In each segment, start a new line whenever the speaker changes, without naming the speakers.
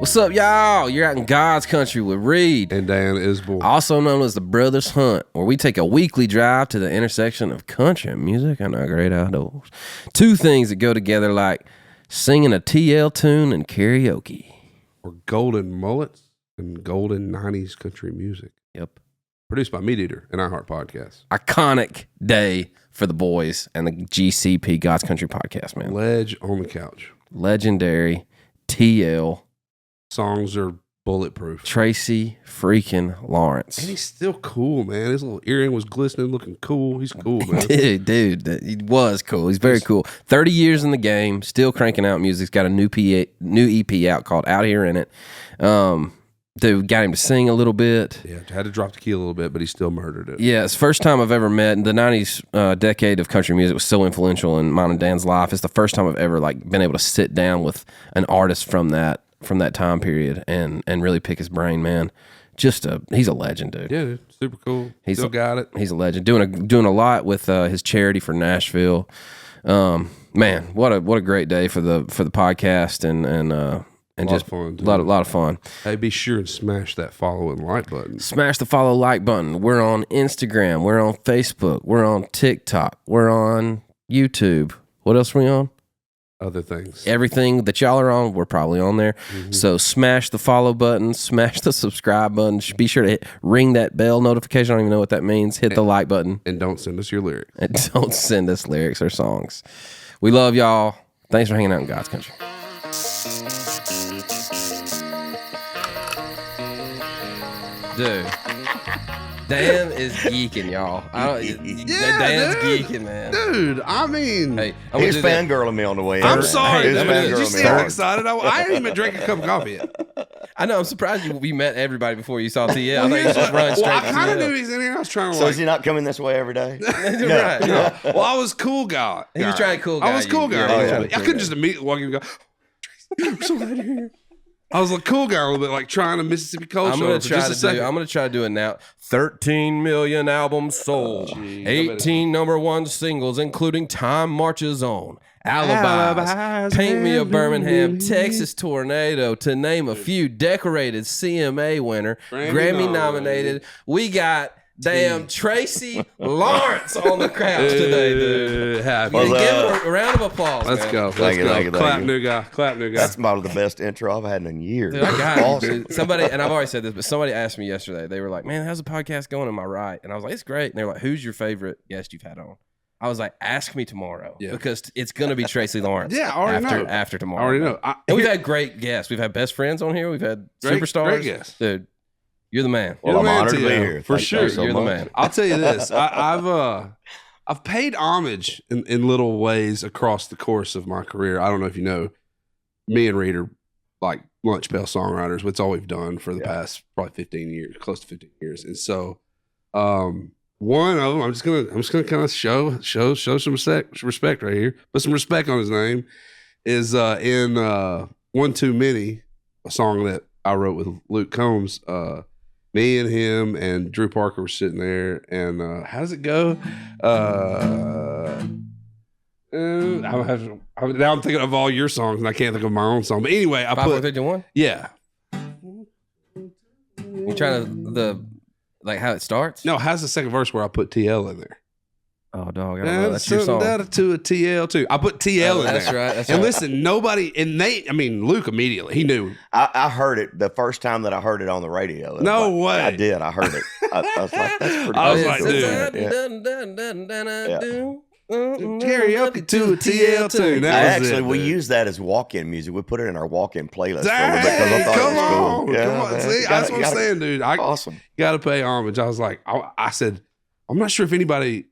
What's up, y'all? You're out in God's country with Reid
and Dan Isbell,
also known as the Brothers Hunt, where we take a weekly drive to the intersection of country music and our great outdoors. Two things that go together like singing a TL tune and karaoke.
Or golden mullets and golden 90s country music.
Yep.
Produced by MeatEater and iHeart Podcast.
Iconic day for the boys and the GCP God's Country podcast, man.
Ledge on the couch.
Legendary TL.
Songs are bulletproof.
Tracy freaking Lawrence.
And he's still cool, man. His little earring was glistening, looking cool. He's cool, man.
Dude, he was cool. He's very cool. 30 years in the game, still cranking out music. He's got a new EP out called Out Here in It. Dude, got him to sing a little bit.
Yeah, had to drop the key a little bit, but he still murdered it.
Yeah, it's the first time I've ever met. The 90s decade of country music was so influential in mine and Dan's life. It's the first time I've ever been able to sit down with an artist from that time period and really pick his brain, man. He's a legend, dude.
Yeah, dude, super cool. Still got it.
He's a legend. Doing a lot with his charity for Nashville. Man, what a great day for the podcast and just
fun,
a lot of fun.
Hey, be sure and smash that follow and like button.
Smash the follow like button. We're on Instagram. We're on Facebook. We're on TikTok. We're on YouTube. What else are we on?
Other things.
Everything that y'all are on, we're probably on there. Mm-hmm. So smash the follow button, smash the subscribe button. Be sure to ring that bell notification. I don't even know what that means. Hit the like button.
And don't send us your lyrics.
And don't send us lyrics or songs. We love y'all. Thanks for hanging out in God's country. Dude, Dan is geeking, y'all. Dan's geeking, man.
Dude, I mean,
hey, he's fangirling me on the way in.
I'm sorry.
Hey,
did you see how excited I ain't even drank a cup of coffee yet.
I know. I'm surprised we met everybody before you saw TL. I thought you just run straight.
Well, I kind of knew he's in here. I was trying to.
So is he not coming this way every day?
Right.
No. Well, I was cool guy.
He was trying cool guy.
I was cool guy. I couldn't just immediately walk in and go, Tracy, I'm so glad you're here. I was a cool guy a little bit, like trying to Mississippi Cold
I'm
Show.
gonna try to do it now. 13 million albums sold, 18 number one singles, including Time Marches On, Alibis, Paint Me a Birmingham, Texas Tornado, to name a few. Decorated CMA winner, Grammy nominated. We got damn Tracy Lawrence on the couch today, dude. Give him a round of applause.
Let's go.
Thank you.
Clap, new guy.
That's about the best intro I've had in years.
Dude, I got awesome. Dude. Somebody, and I've already said this, but somebody asked me yesterday. They were like, "Man, how's the podcast going? Am I right?" And I was like, "It's great." And they were like, "Who's your favorite guest you've had on?" I was like, "Ask me tomorrow," because it's gonna be Tracy Lawrence.
Yeah, I already know.
After tomorrow,
I already know.
And we've had great guests. We've had best friends on here. We've had superstars.
Great guests,
dude. You're the man.
Well, I'm honored to be here.
For sure.
You're the man.
I'll tell you this. I've paid homage in little ways across the course of my career. I don't know if you know, me and Reid are like lunch bell songwriters. It's all we've done for the past probably 15 years, close to 15 years. And so one of them, I'm just gonna kind of show some respect right here. Put some respect on his name. Is in One Too Many, a song that I wrote with Luke Combs. Me and him and Drew Parker were sitting there, and how does it go? Now I'm thinking of all your songs, and I can't think of my own song. But anyway,
5, 4, 3, 2, 1.
Yeah.
You trying to how it starts?
No, how's the second verse where I put TL in there?
Oh, dog! I don't know. That's your song.
To a TL too. I put TL in there.
That's right.
And listen, nobody, and Luke immediately, he knew.
I heard it the first time that I heard it on the radio.
No way.
I did. I heard it. I was like, that's pretty.
I was like, dude. Karaoke to a TL too.
We used that as walk-in music. We put it in our walk-in playlist.
Dang, come on.
Cool.
Come on. See, that's what I'm saying, dude.
Awesome.
Got to pay homage. I was like, I said, I'm not sure if anybody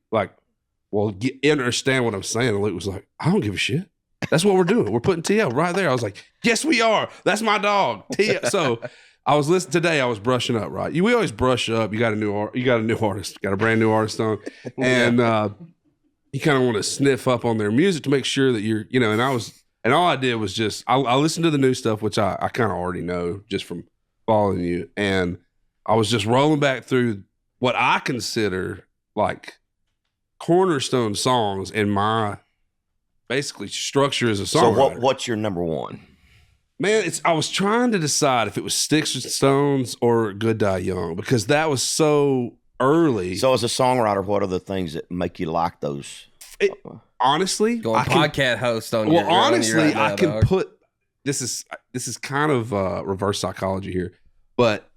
understand what I'm saying. And Luke was like, I don't give a shit. That's what we're doing. We're putting TL right there. I was like, yes, we are. That's my dog. TL. So I was listening today. I was brushing up. Right, we always brush up. You got a new artist. Got a brand new artist on, and you kind of want to sniff up on their music to make sure that you're, And all I did was just I listened to the new stuff, which I kind of already know just from following you, and I was just rolling back through what I consider like cornerstone songs in my basically structure as a songwriter.
So what's your number one?
Man, I was trying to decide if it was Sticks and Stones or Good Die Young because that was so early.
So as a songwriter, what are the things that make you like those?
Honestly,
Going podcast host on your
honestly,
now,
I can
dog.
put this is kind of reverse psychology here, but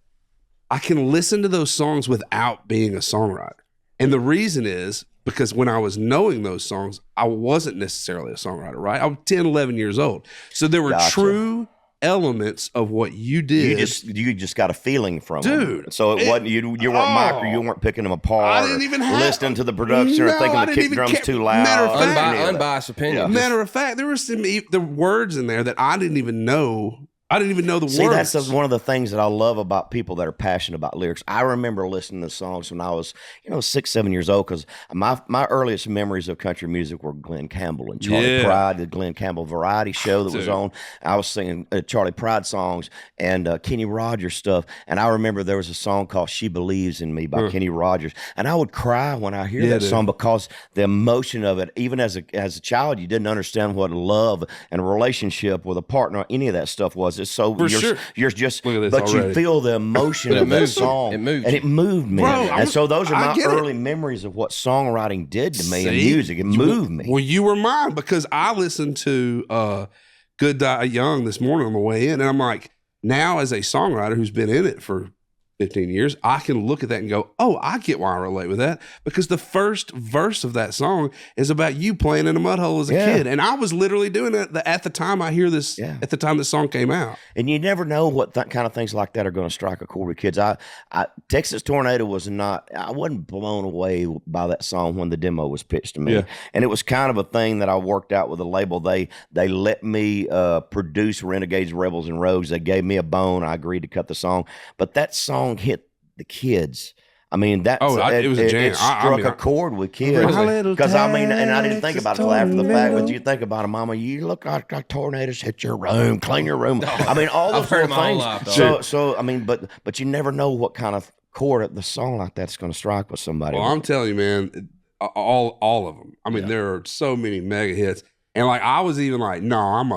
I can listen to those songs without being a songwriter. And the reason is because when I was knowing those songs, I wasn't necessarily a songwriter, right? I was 10, 11 years old. So there were true elements of what you did.
You just got a feeling from
Dude,
them. So it wasn't you weren't picking them apart.
I didn't even have
listening to the production or thinking the kick drum's too loud.
Matter of fact,
unbiased opinion.
Matter of fact, there were some the words in there that I didn't even know. I didn't even know the
See,
words.
that's one of the things that I love about people that are passionate about lyrics. I remember listening to songs when I was, 6, 7 years old, because my earliest memories of country music were Glenn Campbell and Charlie Pride, the Glenn Campbell variety show that was on. I was singing Charlie Pride songs and Kenny Rogers stuff. And I remember there was a song called She Believes in Me by Kenny Rogers. And I would cry when I hear that song because the emotion of it, even as a child, you didn't understand what love and a relationship with a partner, any of that stuff was. It's so you're just, but you feel the emotion of that song. And it moved me.
Bro,
and so those are my early memories of what songwriting did to me in music. It moved me.
Well, you were mine because I listened to Good Die Young this morning on the way in, and I'm like, now as a songwriter who's been in it for 15 years, I can look at that and go, oh, I get why I relate with that, because the first verse of that song is about you playing in a mud hole as a kid. And I was literally doing it at the time I hear this, at the time the song came out.
And you never know what kind of things like that are going to strike a chord with kids. Texas Tornado I wasn't blown away by that song when the demo was pitched to me. Yeah. And it was kind of a thing that I worked out with a label. They let me produce Renegades, Rebels, and Rogues. They gave me a bone. I agreed to cut the song. But that song hit the kids. I mean, it was a jam. It struck a chord with kids. Because and I didn't think about it until after the fact, but you think about it, Mama, you look like tornadoes hit your room, clean your room. I mean, all those little things. So I mean, but you never know what kind of chord the song like that's going to strike with somebody.
Well, I'm telling you, man, all of them. I mean, there are so many mega hits, and like I was even like, no, I'm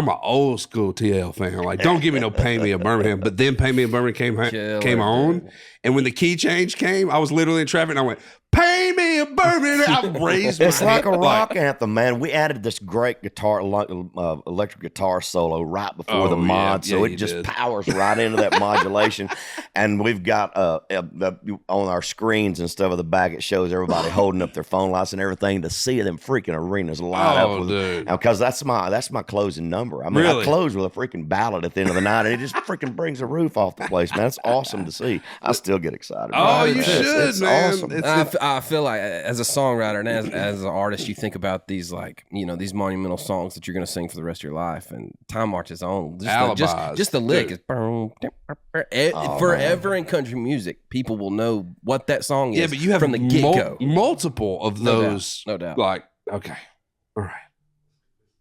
an old school TL fan. Like, don't give me no Pay Me a Birmingham. But then Pay Me a Birmingham came on. And when the key change came, I was literally in traffic and I went, Pay Me a Birmingham. I raised my
It's like a rock anthem, man. We added this great guitar, electric guitar solo right before the mod. So it just powers right into that modulation. And we've got on our screens and stuff at the back, it shows everybody holding up their phone lights and everything to see them freaking arenas light up. Because that's my closing number. I mean, I close with a freaking ballad at the end of the night, and it just freaking brings the roof off the place, man. It's awesome to see. I still get excited.
Oh, you should,
it's
man.
Awesome.
I feel like as a songwriter and as an artist, you think about these these monumental songs that you're going to sing for the rest of your life, and Time Marches On. Just the lick is forever in country music. People will know what that song is.
Yeah, but you have
from the get-go.
Multiple of those.
No doubt.
Like, okay, all right,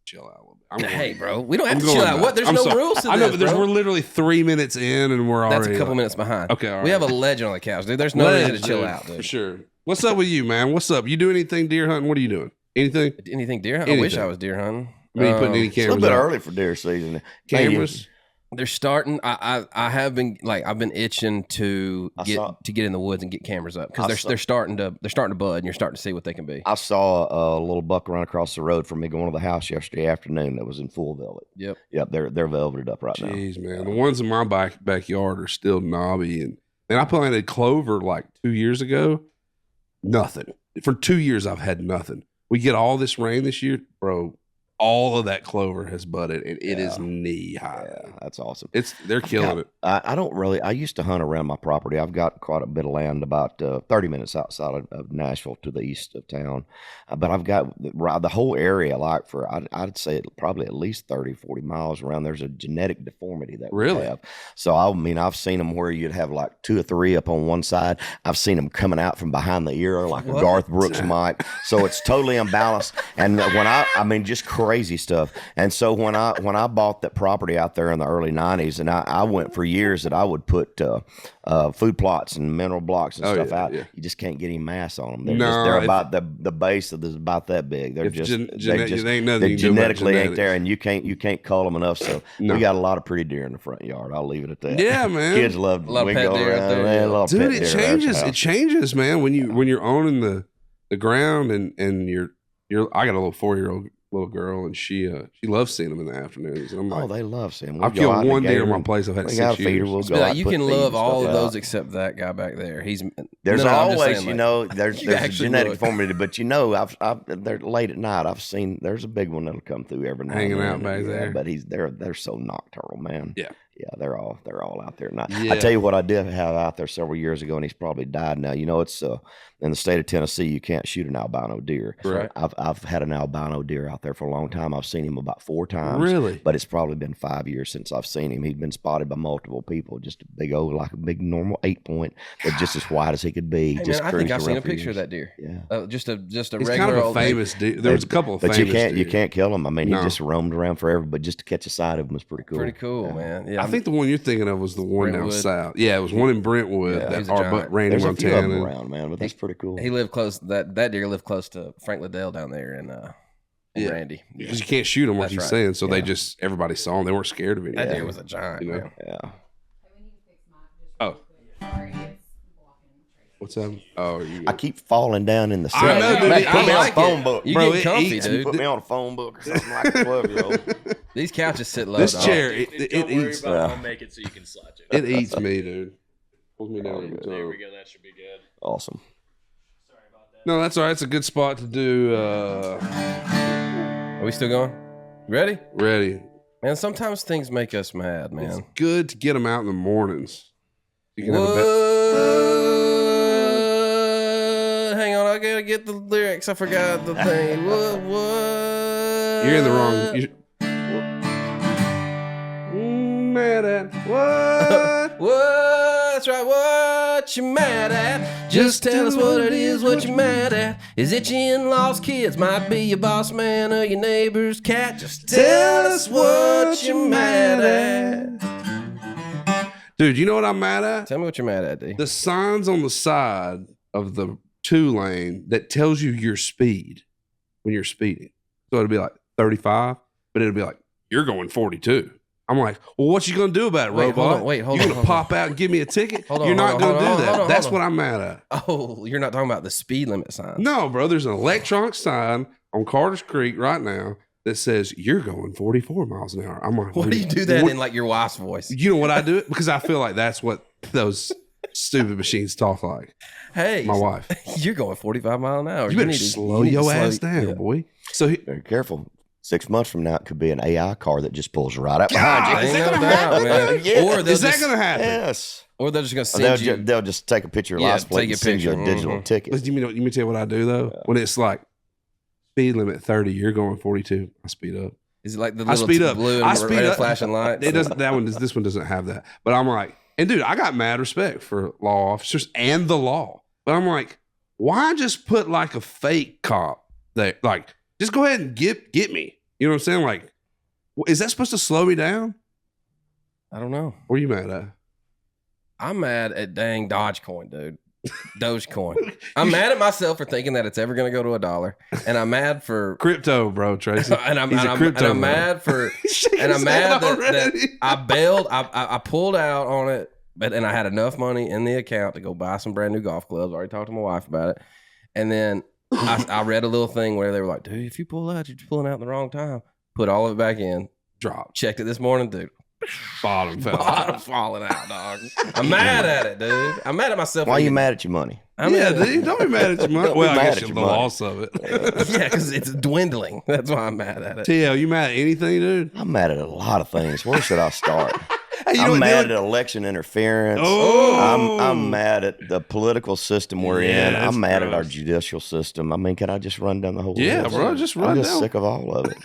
chill out a little bit.
Hey, bro, we don't have to chill out. What? There's no rules to this.
I know, but we're literally 3 minutes in, and we're already.
That's a couple minutes behind.
Okay, all right.
We have a legend on the couch, dude. There's no reason to chill out, dude.
For sure. What's up with you, man? What's up? You do anything deer hunting? What are you doing? Anything
deer hunting? I wish I was deer hunting.
I mean, putting any cameras?
It's a little bit early for deer season.
Cameras.
They're starting. I have been I've been itching to get in the woods and get cameras up because they're starting to bud and you're starting to see what they can be.
I saw a little buck run across the road from me going to the house yesterday afternoon that was in full velvet. Yep. They're velveted up right now.
Jeez, man, the ones in my backyard are still knobby, and I planted clover like 2 years ago. Nothing for 2 years. I've had nothing. We get all this rain this year, bro. All of that clover has budded, and it is knee high.
Yeah, that's awesome.
They're killing it.
I used to hunt around my property. I've got quite a bit of land about 30 minutes outside of Nashville to the east of town. But I've got the whole area, like I'd say probably at least 30, 40 miles around. There's a genetic deformity that we have. So, I've seen them where you'd have like 2 or 3 up on one side. I've seen them coming out from behind the ear like a Garth Brooks might. So it's totally imbalanced. And when just crazy stuff. And so when I bought that property out there in the early 90s, and I went for years that I would put food plots and mineral blocks and stuff out. You just can't get any mass on them. They're about the base of is about that big. They're just they genetically ain't there, and you can't cull them enough. So we got a lot of pretty deer in the front yard. I'll leave it at that.
Yeah, man.
Kids love
a lot of pet deer out there.
Dude, it changes. It changes, man. When you're owning the ground and you're I got a little 4-year-old little girl, and she loves seeing them in the afternoons. And I'm like,
they love seeing them.
I've killed one deer in my place. I've had 6 years.
We'll you can love all of those except that guy back there.
There's always, there's a genetic formula, but they're late at night. I've seen there's a big one that'll come through every night.
Hanging out back there.
But they're so nocturnal, man.
Yeah.
Yeah, they're all out there. Now, I tell you what I did have out there several years ago, and he's probably died now. It's in the state of Tennessee, you can't shoot an albino deer.
Right.
I've had an albino deer out there for a long time. I've seen him about 4 times.
Really?
But it's probably been 5 years since I've seen him. He'd been spotted by multiple people. Just a big like a big normal 8-point, but just as wide as he could be.
Hey,
just
man, I think I've seen a picture of that deer.
Yeah.
Just a
He's
regular
kind of a
old
famous deer. There was a couple of famous
you can't kill him. I mean, he just roamed around forever, but just to catch a sight of him was pretty cool.
Pretty cool, man. Yeah,
I think the one you're thinking of was the one down south. Yeah, it was one in Brentwood. Randy
There's
Montana.
a few of them around, man, but that's pretty cool.
He lived close. That deer lived close to Frank Liddell down there in Randy.
Because you can't shoot them, like he's saying. So they just everybody saw him. They weren't scared of it.
That deer was a giant. Man.
Yeah.
Oh. What's that? Oh,
I keep falling down in the sun.
I know, dude.
Put me on a phone book.
You get comfy, dude.
Put me on a phone book or something like a 12-year-old.
These couches sit low.
This
dog.
chair, it eats.
I'll make it so you can slouch it.
It eats me, dude. Pulls me down.
There we go. That should be good.
Awesome.
Sorry about that.
No, that's all right. It's a good spot to do.
Are we still going? Ready?
Ready.
Man, sometimes things make us mad, man.
It's good to get them out in the mornings. You can have a
Hang on, I gotta get the lyrics. I forgot the thing. What?
You're in the wrong. Mad at what?
What? That's right. What you mad at? Just tell us what it is. What you mad at? Is it your in-laws' kids? Might be your boss man or your neighbor's cat. Just tell us what you're mad at.
Dude, you know what I'm mad at?
Tell me what you're mad at, D.
The signs on the side of the 2-lane that tells you your speed when you're speeding. So it'll be like 35, but it'll be like, you're going 42. I'm like, well, what you going to do about it, robot?
Hold on.
You're going to pop out and give me a ticket? You're not going to do that. That's what I'm mad at.
Oh, you're not talking about the speed limit sign.
No, bro. There's an electronic sign on Carter's Creek right now that says you're going 44 miles an hour. I'm like,
why do you do that in like your wife's voice?
You know what I do it? Because I feel like that's what those stupid machines talk like.
Hey,
my wife.
You're going 45 miles an hour.
You better slow your ass down, boy. So
very careful. 6 months from now, it could be an AI car that just pulls right up behind you.
Is that going to happen?
Yes.
Or
is that going to happen?
Yes.
Or they're just going to send you.
They'll just take a picture of your license plate and send you a digital ticket.
Let me tell you what I do, though. Yeah. When it's like speed limit 30, you're going 42, I speed up.
Is it like the little blue and red flashing lights?
It doesn't. This one doesn't have that. But I'm like, and dude, I got mad respect for law officers and the law. But I'm like, why just put like a fake cop that like just go ahead and get me? You know what I'm saying? Like, is that supposed to slow me down?
I don't know.
What are you mad at?
I'm mad at dang Dogecoin, dude. Dogecoin. I'm mad at myself for thinking that it's ever going to go to $1, and I'm mad for
crypto, bro, Tracy.
and I'm mad for, and I'm mad that I bailed. I pulled out on it, and I had enough money in the account to go buy some brand new golf clubs. I already talked to my wife about it, and then I read a little thing where they were like, dude, if you pull out, you're pulling out at the wrong time. Put all of it back in.
Drop.
Checked it this morning, dude.
Bottom
falling out, dog. I'm mad at it, dude. I'm mad at myself.
Why are you mad at your money?
Dude, don't be mad at your money. Well, I guess the loss of it.
Yeah, because it's dwindling. That's why I'm mad at it.
TL, you mad at anything, dude?
I'm mad at a lot of things. Where should I start? I'm mad at election interference.
Oh.
I'm mad at the political system we're in. I'm mad at our judicial system. I mean, can I just run down the whole list?
Yeah, bro, just run down.
I'm just sick of all of it.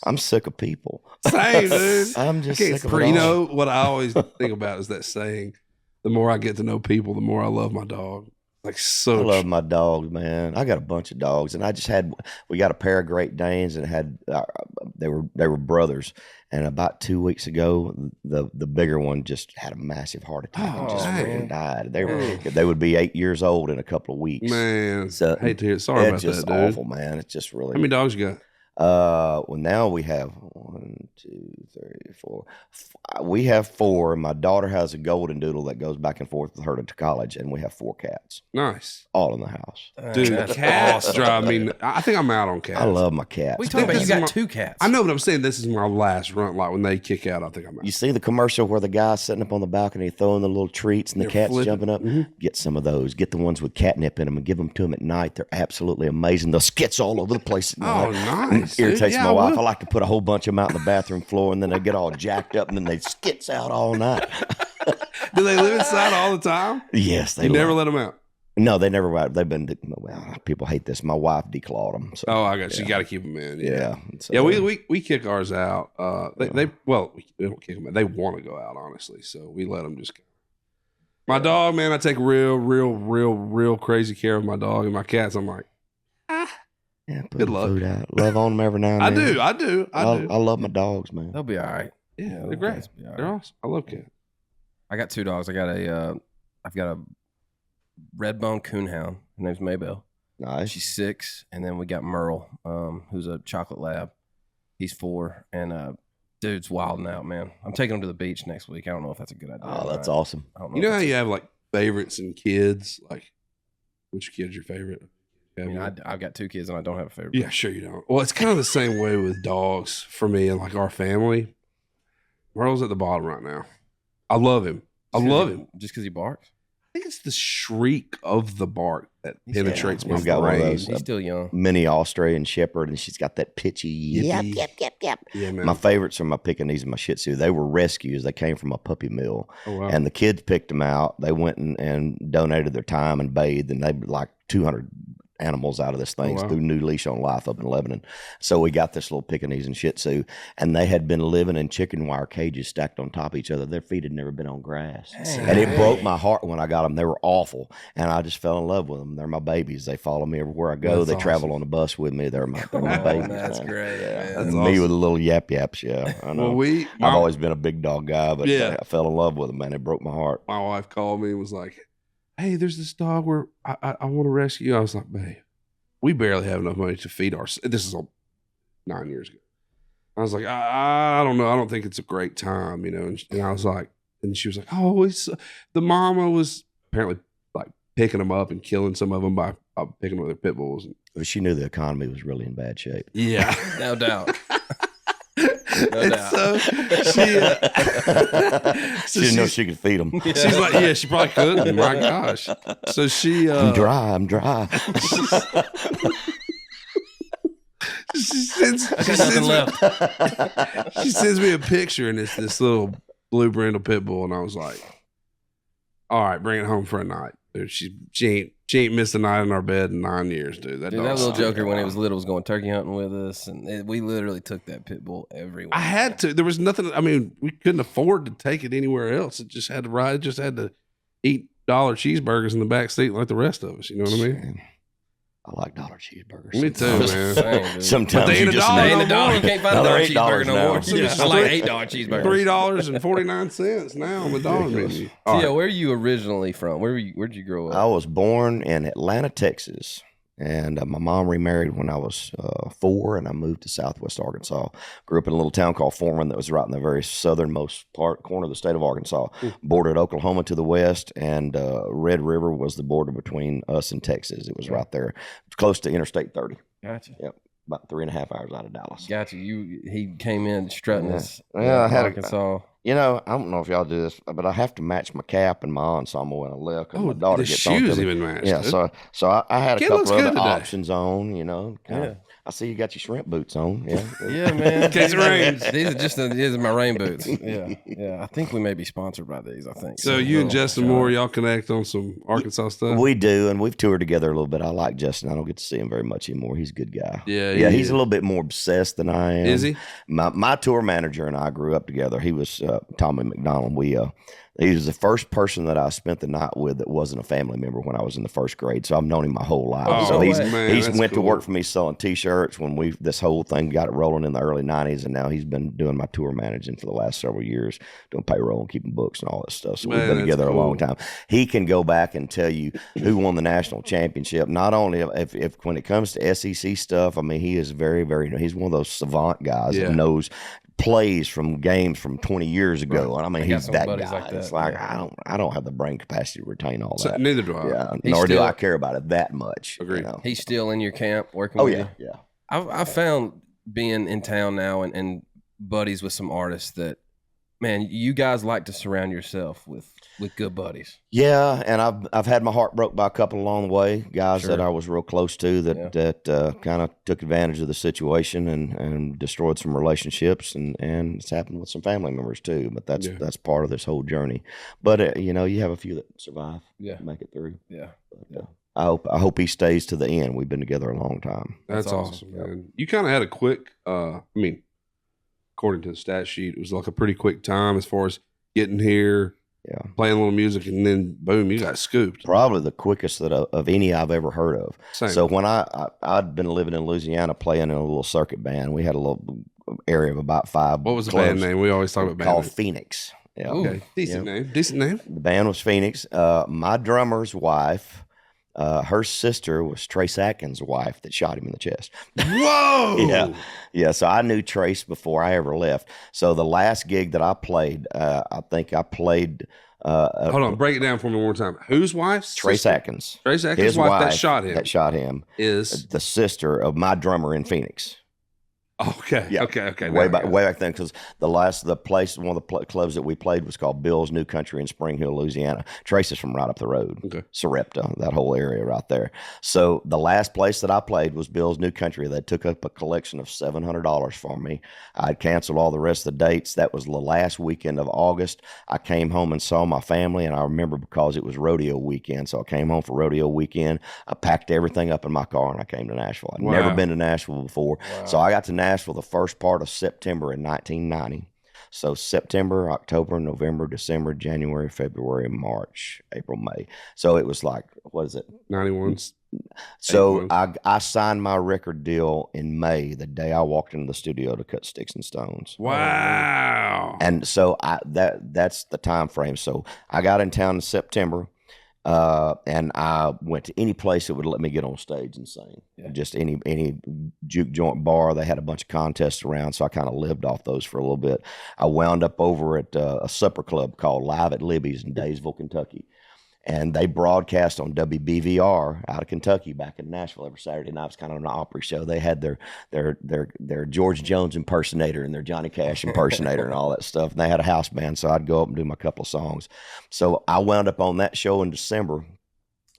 I'm sick of people.
Same, dude.
I'm just sick of it all.
You know, what I always think about is that saying, the more I get to know people, the more I love my dog. Like so.
I love my dogs, man. I got a bunch of dogs, and we got a pair of Great Danes, and had they were brothers. And about 2 weeks ago, the bigger one just had a massive heart attack and just freaking died. They would be 8 years old in a couple of weeks.
Man,
So
hate to hear it. Sorry about
just
that, dude.
awful, man. It's just really.
How many dogs you got?
Well, now we have 1, 2, 3, 4. We have 4. My daughter has a golden doodle that goes back and forth with her to college, and we have 4 cats,
Nice.
all in the house.
Dude,
That's
cats
awesome.
drive me. I think I'm out on cats.
I love my cats.
What are you talking about? You
This is
got 2 cats.
I know, but I'm saying this is my last run. Like when they kick out, I think I'm out.
You see the commercial where the guy's sitting up on the balcony throwing the little treats and the
They're
cat's
flipping.
jumping up? Get some of those. Get the ones with catnip in them and give them to them at night. They're absolutely amazing. The skits all over the place.
Oh, nice. dude.
Irritates
Yeah,
my
I
wife.
will.
I like to put a whole bunch of them out on the bathroom floor, and then they get all jacked up, and then they skits out all night.
Do they live inside all the time?
Yes, they
You never
love-
let them out.
No, they never. They've been. Well, people hate this. My wife declawed them. So,
Oh, I got you. Got to keep them in.
yeah. So,
Yeah, we kick ours out. We don't kick them out. They want to go out, honestly. So we let them just go. My dog, man, I take real crazy care of my dog and my cats. I'm like,
yeah, put
good
the
luck.
food out. Love on them every now and
I
then.
do. I do.
I love my dogs, man.
They'll be all right.
Yeah,
those
they're great.
cats will be all
They're
right.
awesome. I love cats.
I got 2 dogs. I've got a red bone coonhound. Her name's Maybell.
Nice.
She's 6, and then we got Merle, who's a chocolate lab. He's 4, and dude's wilding out, man. I'm taking him to the beach next week. I don't know if that's a good idea.
Oh,
or
that's
not.
awesome.
I don't know
You
if
know how
it's-
you have like favorites and kids? Like, which kid's your favorite?
I mean, I've got 2 kids, and I don't have a favorite.
Yeah, sure you don't. Well, it's kind of the same way with dogs for me and like our family. Merle's at the bottom right now. I love him. I love him.
Just because he barks.
I think it's the shriek of the bark that
He's-
penetrates my
We've got one of
brain.
those.
He's still young.
Mini Australian Shepherd, and she's got that pitchy yep,
Yippee.
yep, yep, yep.
Yeah, man.
My favorites are my Pekingese and my Shih Tzu. They were rescues. They came from a puppy mill,
Oh, wow.
and the kids picked them out. They went and donated their time and bathed, and they like 200 animals out of this thing
wow.
through New Leash on Life up in Lebanon. So we got this little Pekingese and Shih Tzu, and they had been living in chicken wire cages stacked on top of each other. Their feet had never been on grass. And it broke my heart when I got them. They were awful, and I just fell in love with them. They're my babies. They follow me everywhere I go.
That's
they travel
awesome.
on the bus with me. They're my
Oh,
babies.
that's
man.
great,
Yeah.
man.
And
That's
me
awesome.
with the little yap yaps. Yeah, I know.
Well,
I've always been a big dog guy, but
Yeah.
I fell in love with them, man. It broke my heart.
my wife called me and was like, "Hey, there's this dog where I want to rescue." I was like, "Babe, we barely have enough money to feed our." This is 9 years ago. I was like, I don't know. I don't think it's a great time, you know. And I was like, and she was like, "Oh, the mama was apparently like picking them up and killing some of them by picking up their pit bulls."
But she knew the economy was really in bad shape.
Yeah,
No doubt.
And
doubt.
so
She didn't know she could feed them.
she's like, yeah, she probably could. My gosh. So she
I'm dry.
she sends,
I
she
got nothing
sends me,
left.
she sends me a picture and it's this little blue brindle pit bull, and I was like, "All right, bring it home for a night." Dude, she ain't missed a night in our bed in 9 years, dude.
Dude, that
dog's
little
still
joker when he
alive.
was little was going turkey hunting with us, and we literally took that pit bull everywhere.
I had to. There was nothing. I mean, we couldn't afford to take it anywhere else. It just had to ride. It just had to eat dollar cheeseburgers in the back seat like the rest of us. You know what I mean?
I like dollar cheeseburgers.
Me too,
Same,
man.
dude.
Sometimes
But they
you
ain't a
just
dollar
They
need
ain't a
no
dollar.
more.
You can't find
No,
a
they're
dollar cheeseburger
$8
no
now.
more.
So
It's
just
like
$3
$8 cheeseburger.
$3.49 now on the dollar
Ridiculous.
menu. All
Tia,
right.
where are you originally from? Where'd you grow
I
up?
was born in Atlanta, Texas, and my mom remarried when I was 4, and I moved to Southwest Arkansas. Grew up in a little town called Foreman that was right in the very southernmost corner of the state of Arkansas. Bordered Oklahoma to the west, and Red River was the border between us and Texas. It was right there, close to Interstate 30.
Gotcha.
Yep, about 3.5 hours out of Dallas.
Gotcha. He came in strutting his
Yeah, I had a-
Arkansas.
You know, I don't know if y'all do this, but I have to match my cap and my ensemble when I left. 'Cause
Oh,
my daughter
the
gets on
shoes
to me.
even matched.
Yeah,
dude.
so I had a
Kid
couple
looks
of
good
other
today.
options on, you know.
Yeah.
I see you got your shrimp boots on. Yeah.
Yeah, man.
In case it rains.
These are my rain boots. Yeah. I think we may be sponsored by these. I think.
So you and
little
Justin
shout
Moore,
out.
y'all connect on some Arkansas stuff?
We do, and we've toured together a little bit. I like Justin. I don't get to see him very much anymore. He's a good guy.
Yeah,
Yeah,
he
he's
is.
a little bit more obsessed than I am.
Is he?
My tour manager and I grew up together. He was Tommy McDonald. He was the first person that I spent the night with that wasn't a family member when I was in the first grade. So I've known him my whole life.
Oh,
so he's
man,
went to work for me selling T-shirts when this whole thing got rolling in the early 90s. And now he's been doing my tour managing for the last several years, doing payroll and keeping books and all that stuff. So we've been together a long time. He can go back and tell you who won the national championship. Not only if when it comes to SEC stuff, I mean, he is very, very, he's one of those savant guys that knows plays from games from 20 years ago.
Right.
And I mean, he's that guy.
Like that.
It's like, I don't have the brain capacity to retain all that.
Neither do I.
Yeah, nor do I care about it that much.
Agreed.
You know?
He's still in your camp working with you?
Yeah.
I found being in town now and buddies with some artists that, man, you guys like to surround yourself with good buddies. Yeah,
and I've had my heart broke by a couple along the way, guys that I was real close to that kind of took advantage of the situation and destroyed some relationships, and it's happened with some family members too. But that's part of this whole journey. But you have a few that survive, make it through.
Yeah.
But, I hope he stays to the end. We've been together a long time.
That's awesome, man. You kind of had a quick, according to the stat sheet, it was like a pretty quick time as far as getting here, playing a little music, and then boom, you got scooped.
Probably the quickest of any I've ever heard of.
Same.
So when I'd been living in Louisiana playing in a little circuit band, we had a little area of about 5.
What was the band name? We always talk about band
called
name.
Phoenix. Yeah.
Okay. Decent name.
The band was Phoenix. My drummer's wife, her sister was Trace Atkins' wife that shot him in the chest.
Whoa!
Yeah. So I knew Trace before I ever left. So the last gig that I played, I think I played.
Hold on, break it down for me one more time. Whose wife?
Trace Atkins.
Trace Atkins'
His
wife that shot him.
That shot him
is
the sister of my drummer in Phoenix.
Okay.
Yeah.
Okay.
Way back then, because one of the clubs that we played was called Bill's New Country in Spring Hill, Louisiana. Trace is from right up the road, Sarepta, that whole area right there. So the last place that I played was Bill's New Country. They took up a collection of $700 for me. I'd canceled all the rest of the dates. That was the last weekend of August. I came home and saw my family, and I remember because it was rodeo weekend, so I came home for rodeo weekend. I packed everything up in my car, and I came to Nashville. I'd never been to Nashville before, so I got to Nashville the first part of September in 1990. So September, October, November, December, January, February, March, April, May. So it was like, what is it?
91.
So I signed my record deal in May, the day I walked into the studio to cut Sticks and Stones.
Wow.
And so that's the time frame. So I got in town in September. And I went to any place that would let me get on stage and sing. Just any juke joint bar. They had a bunch of contests around, so I kind of lived off those for a little bit. I wound up over at a supper club called Live at Libby's in Daysville, Kentucky. And they broadcast on WBVR out of Kentucky back in Nashville every Saturday night. It was kind of an Opry show. They had their George Jones impersonator and their Johnny Cash impersonator and all that stuff. And they had a house band, so I'd go up and do my couple of songs. So I wound up on that show in December.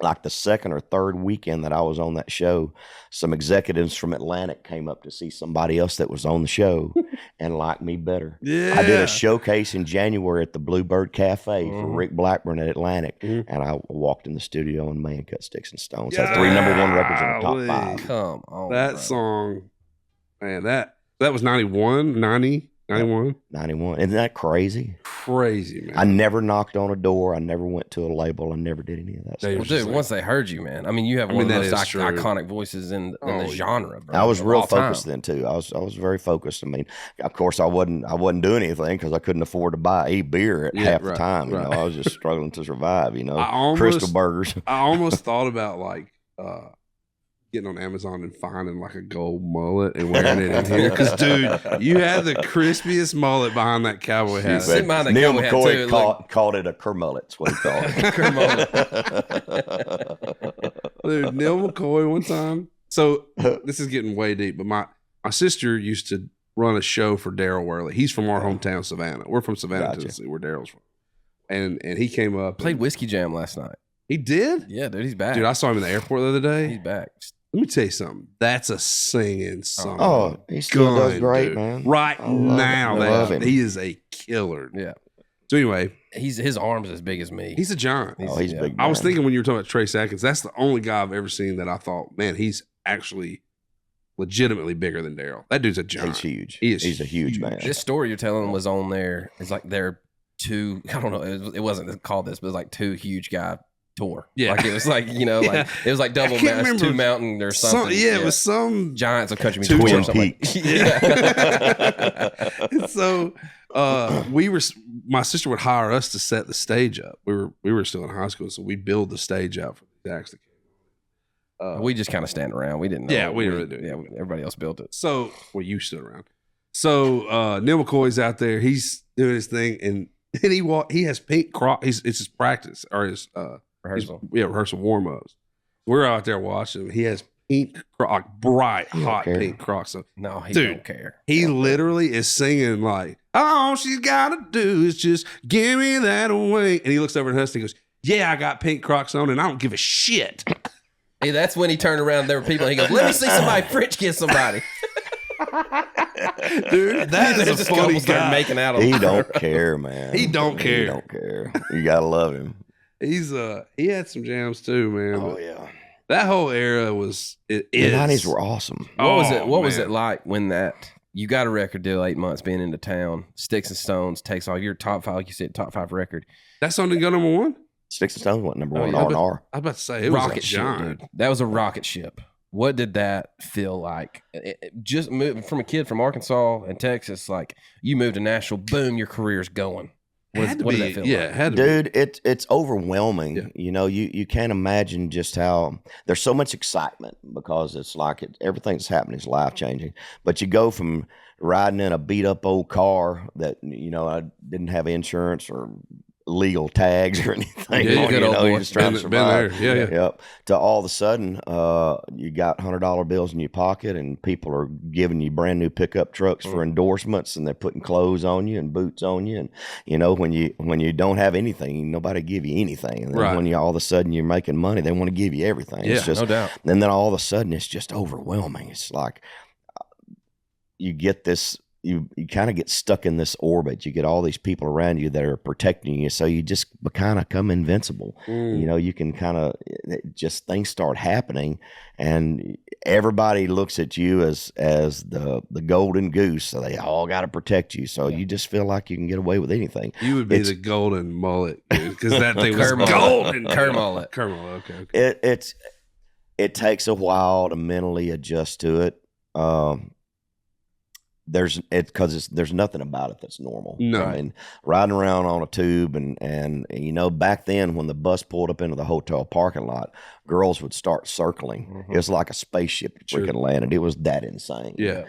Like the second or third weekend that I was on that show, some executives from Atlantic came up to see somebody else that was on the show and liked me better.
Yeah.
I did a showcase in January at the Bluebird Cafe for Rick Blackburn at Atlantic, and I walked in the studio and man cut Sticks and Stones. Had 3 #1 records in the top 5.
Come on,
that song, man. That was 91, 90. 91?
91. Isn't that crazy?
Crazy, man.
I never knocked on a door. I never went to a label. I never did any of that stuff.
Well, dude, once they heard you, man. I mean, you have one of the most iconic voices in the genre, bro.
I was real focused then, too. I was very focused. I mean, of course, I wasn't doing anything because I couldn't afford to buy a beer at half the time. You know, I was just struggling to survive, Crystal Burgers.
I almost thought about, like, getting on Amazon and finding like a gold mullet and wearing it in here. Because, dude, you had the crispiest mullet behind that cowboy hat.
Neil McCoy called it a kermullet. That's what he called it.
Dude, Neil McCoy one time. So this is getting way deep, but my sister used to run a show for Daryl Worley. He's from our hometown, Savannah. We're from Savannah, Tennessee, where Daryl's from. And he came up.
Played Whiskey Jam last night.
He did?
Yeah, dude, he's back.
Dude, I saw him in the airport the other day.
He's back.
Let me tell you something. That's a singing song.
Oh, he still does great, man.
Right now, he is a killer.
Yeah.
So anyway,
his arms as big as me.
He's a giant.
He's big.
I was thinking when you were talking about Trace Atkins, that's the only guy I've ever seen that I thought, man, he's actually legitimately bigger than Daryl. That dude's a giant.
He's huge.
He's
a huge man.
This story you're telling was on there. It's like their two. I don't know. It wasn't called this, but it was like two huge guy tour.
Yeah.
Like it was like, you know, like it was like double mass, two mountain or something.
It was some
Giants of country
Twin
music or something.
Peaks.
Yeah.
So my sister would hire us to set the stage up. We were still in high school, so we build the stage out for the acts that came.
We just kind of stand around. We didn't know.
Yeah, we didn't really do it.
Yeah, everybody else built it.
So, well, you stood around. So Neil McCoy's out there. He's doing his thing, and he has pink Crocs. It's his practice or his
Rehearsal.
Rehearsal warm ups. We're out there watching him. He has pink Crocs, bright, hot pink Crocs. So,
No, he
dude,
don't care.
he literally is singing like, "All she's gotta do is just give me that away." And he looks over at us and he goes, "Yeah, I got pink Crocs on, and I don't give a shit."
Hey, that's when he turned around. There were people. And he goes, "Let me see somebody French kiss somebody."
Dude, that is a
Just
funny
couple started
guy.
making out. On
He don't care, man.
He don't care.
He don't care. You gotta love him.
He had some jams too, man.
Oh
but
yeah.
that whole era was
The 90s were awesome.
What was it? What was
man.
it like when that you got a record deal 8 months being into town? Sticks and Stones takes all your top five. Like you said, top 5 record.
That song didn't go number one?
Sticks and Stones went number
Oh,
one
yeah.
R&R.
I was about to say it was
Rocket
a
ship,
giant.
dude. That was a rocket ship. What did that feel like? Just moving from a kid from Arkansas and Texas, like you moved to Nashville, boom, your career's going. What did that feel
yeah,
like?
it had to be.
Dude, it's overwhelming.
Yeah.
You know, you can't imagine just how there's so much excitement because it's like everything that's happening is life changing. But you go from riding in a beat up old car that, you know, I didn't have insurance or legal tags or anything.
Yeah,
on,
good
you
old
know,
boy.
you're just trying to
Been there.
survive.
Yeah.
Yep. To all of a sudden, you got $100 bills in your pocket, and people are giving you brand new pickup trucks for endorsements, and they're putting clothes on you and boots on you. And you know, when you don't have anything, nobody give you anything. And then
Right.
when you all of a sudden you're making money, they want to give you everything.
Yeah,
It's just,
no doubt.
and then all of a sudden it's just overwhelming. It's like you get this. You kind of get stuck in this orbit. You get all these people around you that are protecting you, so you just kind of become invincible. You know, you can kind of just things start happening, and everybody looks at you as the golden goose. So they all got to protect you. So you just feel like you can get away with anything.
You would be
It's-
the golden mullet because that thing was
Kerr mullet.
golden.
Kerr mullet.
Kerr mullet. Okay.
It takes a while to mentally adjust to it. There's nothing about it that's normal.
No.
I mean, riding around on a tube and you know, back then when the bus pulled up into the hotel parking lot, girls would start circling. It was like a spaceship that
Sure.
freaking landed. It was that insane.
Yeah.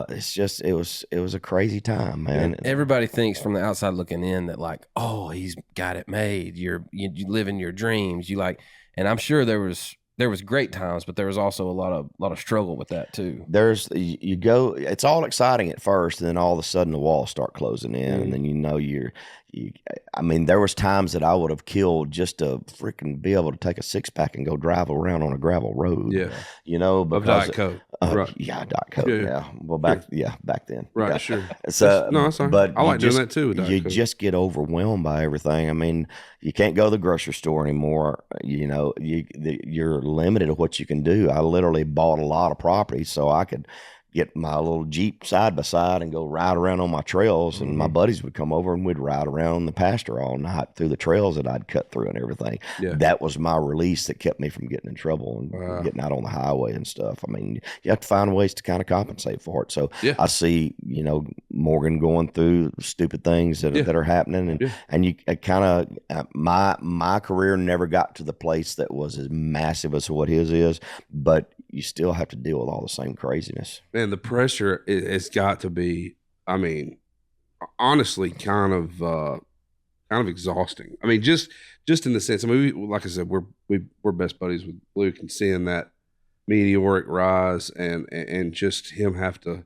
It's just it was a crazy time, man.
Everybody thinks from the outside looking in that like, oh, he's got it made. You live in your dreams. You like, and I'm sure there was great times, but there was also a lot of struggle with that too.
You go, it's all exciting at first, and then all of a sudden the walls start closing in, and then you know I mean, there was times that I would have killed just to freaking be able to take a 6-pack and go drive around on a gravel road.
Yeah.
You know,
Of
because
Diet Coke. Right.
yeah, Diet Coke.
Yeah,
Yeah,
yeah.
Well, back then.
Right.
Yeah.
Sure.
So
No, that's all right.
but
I like
you
doing
just-
that too with Diet
You
Coke.
just get overwhelmed by everything. I mean, you can't go to the grocery store anymore. You know, you're limited to what you can do. I literally bought a lot of property so I could get my little Jeep side by side and go ride around on my trails, and my buddies would come over and we'd ride around the pasture all night through the trails that I'd cut through and everything.
Yeah.
That was my release that kept me from getting in trouble and
Wow.
getting out on the highway and stuff. I mean, you have to find ways to kind of compensate for it. So
Yeah.
I see, you know, Morgan going through stupid things that are happening, and
Yeah.
and you kind of my career never got to the place that was as massive as what his is, but you still have to deal with all the same craziness.
Man, the pressure it's got to be. I mean, honestly, kind of exhausting. I mean, just in the sense. I mean, like I said, we're best buddies with Luke, and seeing that meteoric rise and just him have to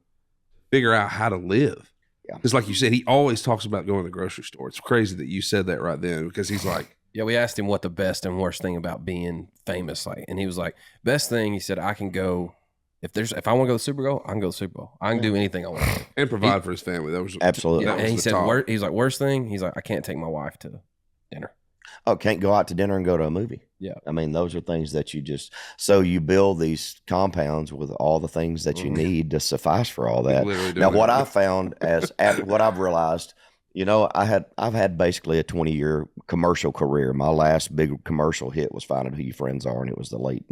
figure out how to live.
Yeah.
Because, like you said, he always talks about going to the grocery store. It's crazy that you said that right then, because he's like,
Yeah, we asked him what the best and worst thing about being famous like, and he was like, best thing, he said, I can go if I want to go to the Super Bowl, I can go to the Super Bowl. I can do anything I want to do.
and provide for his family. That was
Absolutely.
that was
And he
the
said,
top.
he's like, worst thing, he's like, I can't take my wife to dinner.
Oh, can't go out to dinner and go to a movie.
Yeah.
I mean, those are things that so you build these compounds with all the things that you need to suffice for all that.
Literally do
Now,
that.
what I found what I've realized You know, I've had basically a 20-year commercial career. My last big commercial hit was "Finding Who Your Friends Are," and it was the late,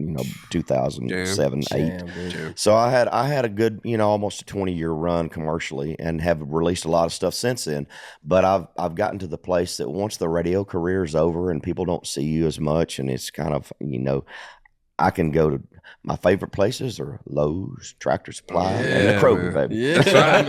2007, 8.
Dude.
So I had a good, almost a 20-year run commercially, and have released a lot of stuff since then. But I've gotten to the place that once the radio career is over and people don't see you as much, and it's kind of, I can go to my favorite places are Lowe's, Tractor Supply, and the Kroger, baby.
Yeah, that's right,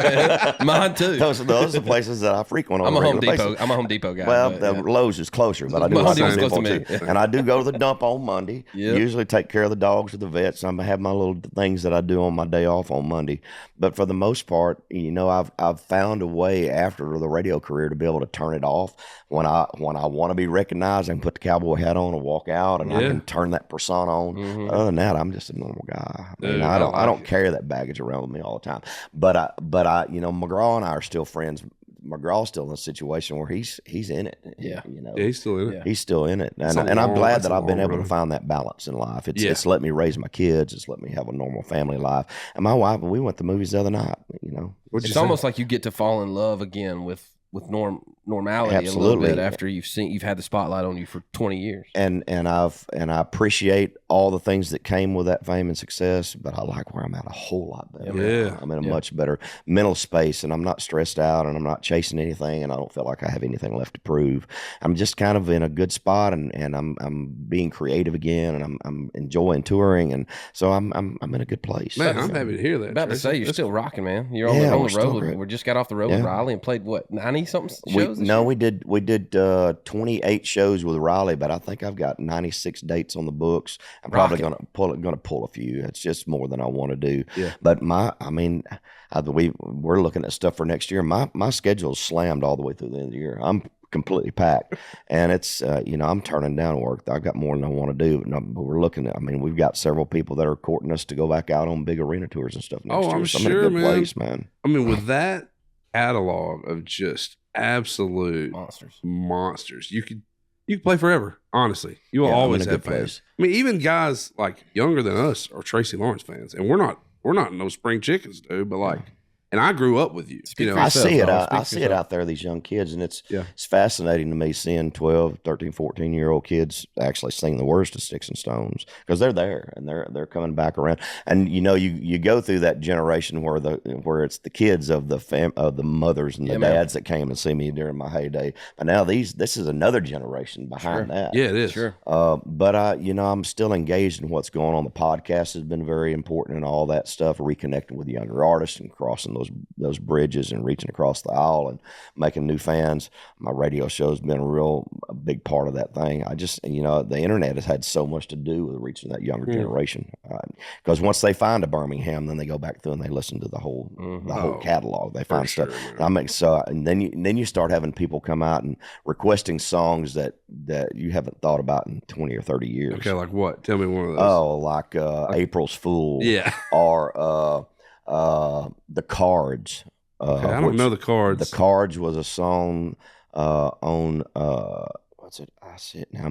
man. Mine too.
Those are the places that I frequent on
I'm
a
a Home
regular
Depot.
basis.
I'm a Home Depot guy.
Well,
but,
the
yeah.
Lowe's is closer, but I do
Home
like
Depot's
Home
close
Depot
to
too.
me.
And I do go to the dump on Monday.
Yep.
Usually take care of the dogs or the vets. I have my little things that I do on my day off on Monday. But for the most part, I've found a way after the radio career to be able to turn it off when I want to be recognized. I can put the cowboy hat on and walk out, and I can turn that persona on.
Mhm.
Other than that, I'm just a normal guy. I mean,
Dude,
I don't carry that baggage around with me all the time. But I, McGraw and I are still friends. McGraw's still in a situation where he's in it.
Yeah.
Yeah, he's still in it.
Yeah.
He's still in it,
That's
and
a
I'm
long-
glad
that's
that
a
I've been
long
able
road.
to find that balance in life.
Yeah.
It's let me raise my kids. It's let me have a normal family life. And my wife, we went to the movies the other night.
What'd you
It's
say?
almost like you get to fall in love again with normality a little
Absolutely.
bit after you've had the spotlight on you for 20 years.
And I appreciate all the things that came with that fame and success, but I like where I'm at a whole lot better.
Yeah.
I'm in a much better mental space, and I'm not stressed out, and I'm not chasing anything, and I don't feel like I have anything left to prove. I'm just kind of in a good spot, and I'm being creative again, and I'm enjoying touring, and so I'm in a good place.
Man, I'm happy to hear that.
About to
Tracy.
say you're
That's-
still rocking, man. You're on
Yeah,
the
we're still
road.
great.
We just got off the road with
Yeah.
Riley and played 90 something shows.
We did 28 shows with Riley, but I think I've got 96 dates on the books. I'm probably gonna pull a few. It's just more than I want to do.
Yeah.
But we're looking at stuff for next year. My schedule's slammed all the way through the end of the year. I'm completely packed, and it's I'm turning down work. I've got more than I want to do, but we're looking at. We've got several people that are courting us to go back out on big arena tours and stuff next year.
I'm
So I'm in
sure,
a good
man.
place, man.
With that catalog of just absolute monsters, you could play forever. Honestly, you will
Yeah, I'm in
always
a
have
good
fans.
place.
Even guys like younger than us are Tracy Lawrence fans, and we're not no spring chickens, dude. But and I grew up with you.
Speak for
I
yourself,
see it.
dog.
I
Speak for
see it
yourself.
out there, these young kids, and it's
Yeah.
fascinating to me seeing 12, 13, 14-year-old kids actually sing the words to Sticks and Stones, because they're there and they're coming back around. And you go through that generation where it's the kids of the mothers and the
Yeah, man.
dads that came and see me during my heyday. But now this is another generation behind that.
Yeah, it is.
Sure.
But I'm still engaged in what's going on. The podcast has been very important and all that stuff, reconnecting with younger artists and crossing those bridges and reaching across the aisle and making new fans. My radio show's been a big part of that thing. I just, the internet has had so much to do with reaching that younger generation. Because once they find a Birmingham, then they go back through and they listen to the whole catalog. They find
sure,
stuff.
man.
And then you start having people come out and requesting songs that you haven't thought about in 20 or 30 years.
Okay, like what? Tell me one of those.
Oh, like April's Fool.
Yeah.
Or The Cards.
Okay, I don't know the Cards.
The Cards was a song on what's it? I See It Now.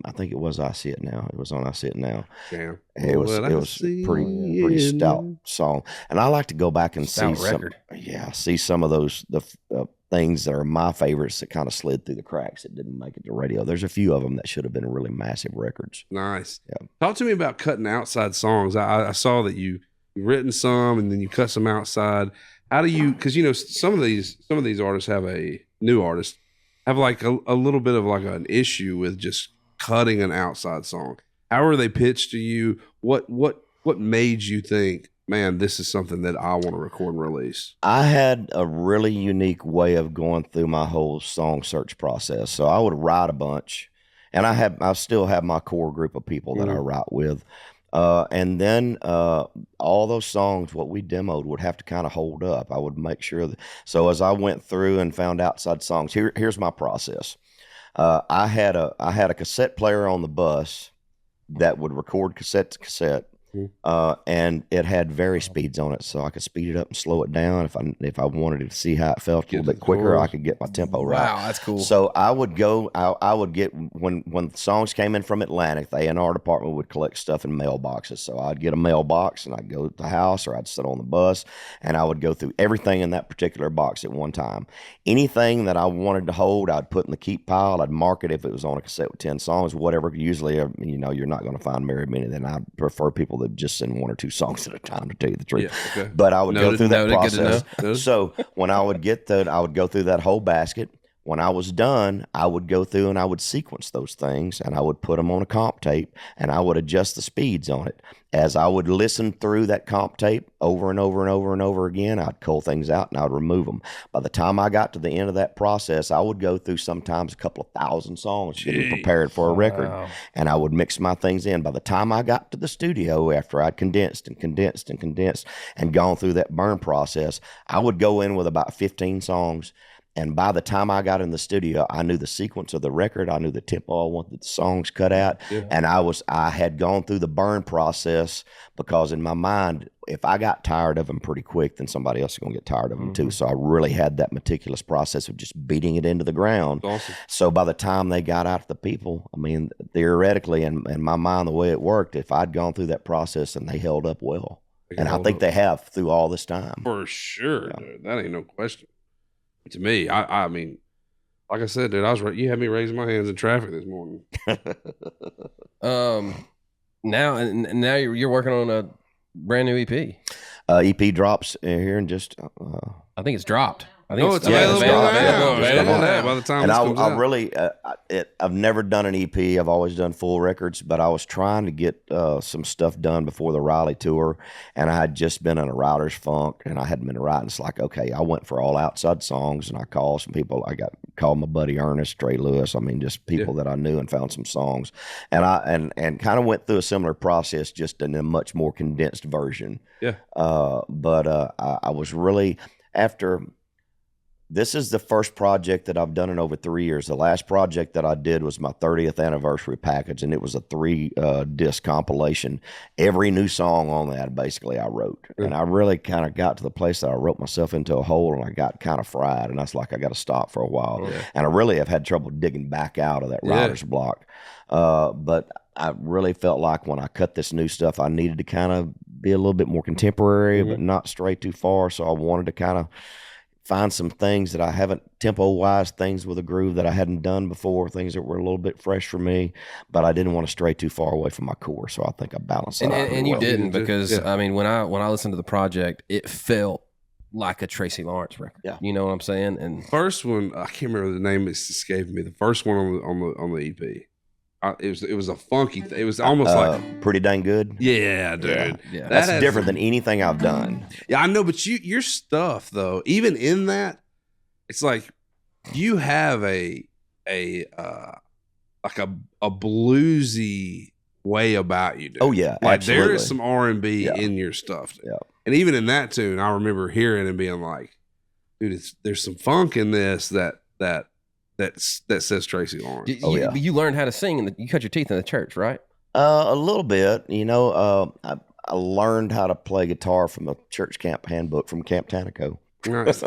I think it was I See It Now. It was on I See It Now.
Damn.
It was
Well, I
a
see
pretty
it
stout
now.
song, and I like to go back and
Stout
see
record.
see some of those things that are my favorites that kind of slid through the cracks that didn't make it to radio. There's a few of them that should have been really massive records.
Nice.
Yeah.
Talk to me about cutting outside songs. I saw that you've written some and then you cut some outside. How do you? Because some of these artists new artists have like a little bit of like an issue with just cutting an outside song. How are they pitched to you? What made you think, man, this is something that I want to record and release?
I had a really unique way of going through my whole song search process. So I would write a bunch, and I still have my core group of people that I write with. And then all those songs, what we demoed, would have to kind of hold up. I would make sure that. So as I went through and found outside songs, here's my process. I had a cassette player on the bus that would record cassette to cassette, and it had various speeds on it, so I could speed it up and slow it down. If I wanted to see how it felt a little bit quicker, I could get my tempo right.
Wow, that's cool.
So I would go. I would get when songs came in from Atlantic, the A&R department would collect stuff in mailboxes. So I'd get a mailbox and I'd go to the house, or I'd sit on the bus and I would go through everything in that particular box at one time. Anything that I wanted to hold, I'd put in the keep pile. I'd mark it if it was on a cassette with 10 songs, whatever. Usually, you're not going to find very many. Then I prefer people that just send 1 or 2 songs at a time, to tell you the truth.
Yeah, okay.
But I would go through that process.
So
when I would get that, I would go through that whole basket. When I was done, I would go through and I would sequence those things, and I would put them on a comp tape, and I would adjust the speeds on it. As I would listen through that comp tape over and over and over and over again, I'd cull things out and I would remove them. By the time I got to the end of that process, I would go through sometimes a couple of thousand songs getting prepared for a record, and I would mix my things in. By the time I got to the studio, after I'd condensed and gone through that burn process, I would go in with about 15 songs. And by the time I got in the studio, I knew the sequence of the record. I knew the tempo I wanted the songs cut out. Yeah. And I had gone through the burn process, because in my mind, if I got tired of them pretty quick, then somebody else is going to get tired of them too. So I really had that meticulous process of just beating it into the ground.
Awesome.
So by the time they got out to the people, I mean, theoretically, in my mind, the way it worked, if I'd gone through that process and they held up well, and I think they have through all this time.
For sure, dude. That ain't no question. To me, I mean, like I said, dude, you had me raising my hands in traffic this morning.
Now you're working on a brand new EP.
EP drops here in just.
I think it's dropped. I think
it's available now. By the time
and
this comes
I
out.
really, I've never done an EP. I've always done full records, but I was trying to get some stuff done before the Raleigh tour, and I had just been in a writer's funk, and I hadn't been writing. It's like, okay, I went for all outside songs, and I called some people. Called my buddy Ernest, Trey Lewis. I mean, just people that I knew, and found some songs, and I kind of went through a similar process, just in a much more condensed version.
Yeah.
But I was really after. This is the first project that I've done in over 3 years. The last project that I did was my 30th anniversary package, and it was a 3-disc compilation. Every new song on that, basically, I wrote. And I really kind of got to the place that I wrote myself into a hole, and I got kind of fried, and that's like I got to stop for a while. And I really have had trouble digging back out of that writer's block. But I really felt like when I cut this new stuff, I needed to kind of be a little bit more contemporary, but not stray too far. So I wanted to kind of find some things that I haven't, tempo-wise, things with a groove that I hadn't done before, things that were a little bit fresh for me, but I didn't want to stray too far away from my core, so I think I balanced it out.
And you didn't, because, I mean, when I listened to the project, it felt like a Tracy Lawrence record. Yeah. You know what I'm saying? And
first one, I can't remember the name, it's escaping me. The first one on the EP. It was a funky thing. It was almost like
Pretty Dang Good.
Yeah, dude.
Yeah. That's different than anything I've done.
Yeah, I know, but your stuff though, even in that, it's like you have a bluesy way about you, dude.
Oh yeah,
like
absolutely.
there is some R&B in your stuff. Dude.
Yeah.
And even in that tune, I remember hearing and being like, dude, there's some funk in this that says Tracy Lawrence.
You learned how to sing, you cut your teeth in the church, right?
A little bit. I learned how to play guitar from a church camp handbook from Camp Tanaco.
Nice.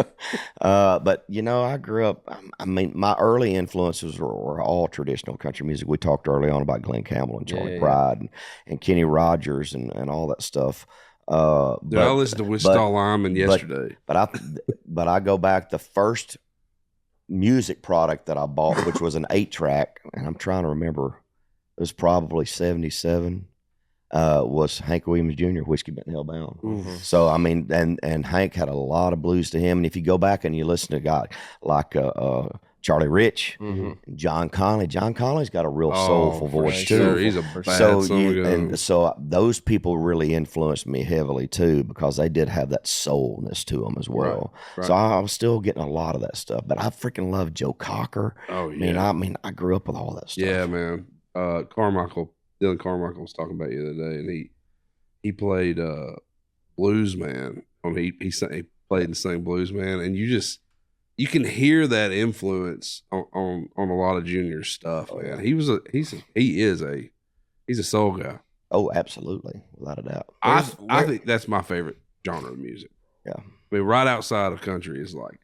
But I grew up. I mean, my early influences were all traditional country music. We talked early on about Glenn Campbell and Charlie Pride and Kenny Rogers and all that stuff.
I listened to Wichita Lineman yesterday.
But I go back, the first music product that I bought, which was an 8-track, and I'm trying to remember, it was probably 77, was Hank Williams Jr., Whiskey Bent Hellbound. Mm-hmm. So, I mean, and Hank had a lot of blues to him, and if you go back and you listen to a guy like Charlie Rich, John Conley. John Conley's got a real soulful voice too.
Sure. He's a bad
so those people really influenced me heavily too, because they did have that soulness to them as well. Right. So I was still getting a lot of that stuff. But I freaking love Joe Cocker.
Oh yeah.
I mean, I grew up with all that stuff.
Yeah, man. Dylan Carmichael was talking about you the other day, and he played Blues Man. He played and sang Blues Man, and you can hear that influence on a lot of Junior's stuff, man. He's a soul guy.
Oh, absolutely, without a doubt.
I think that's my favorite genre of music.
Yeah.
I mean, right outside of country is like,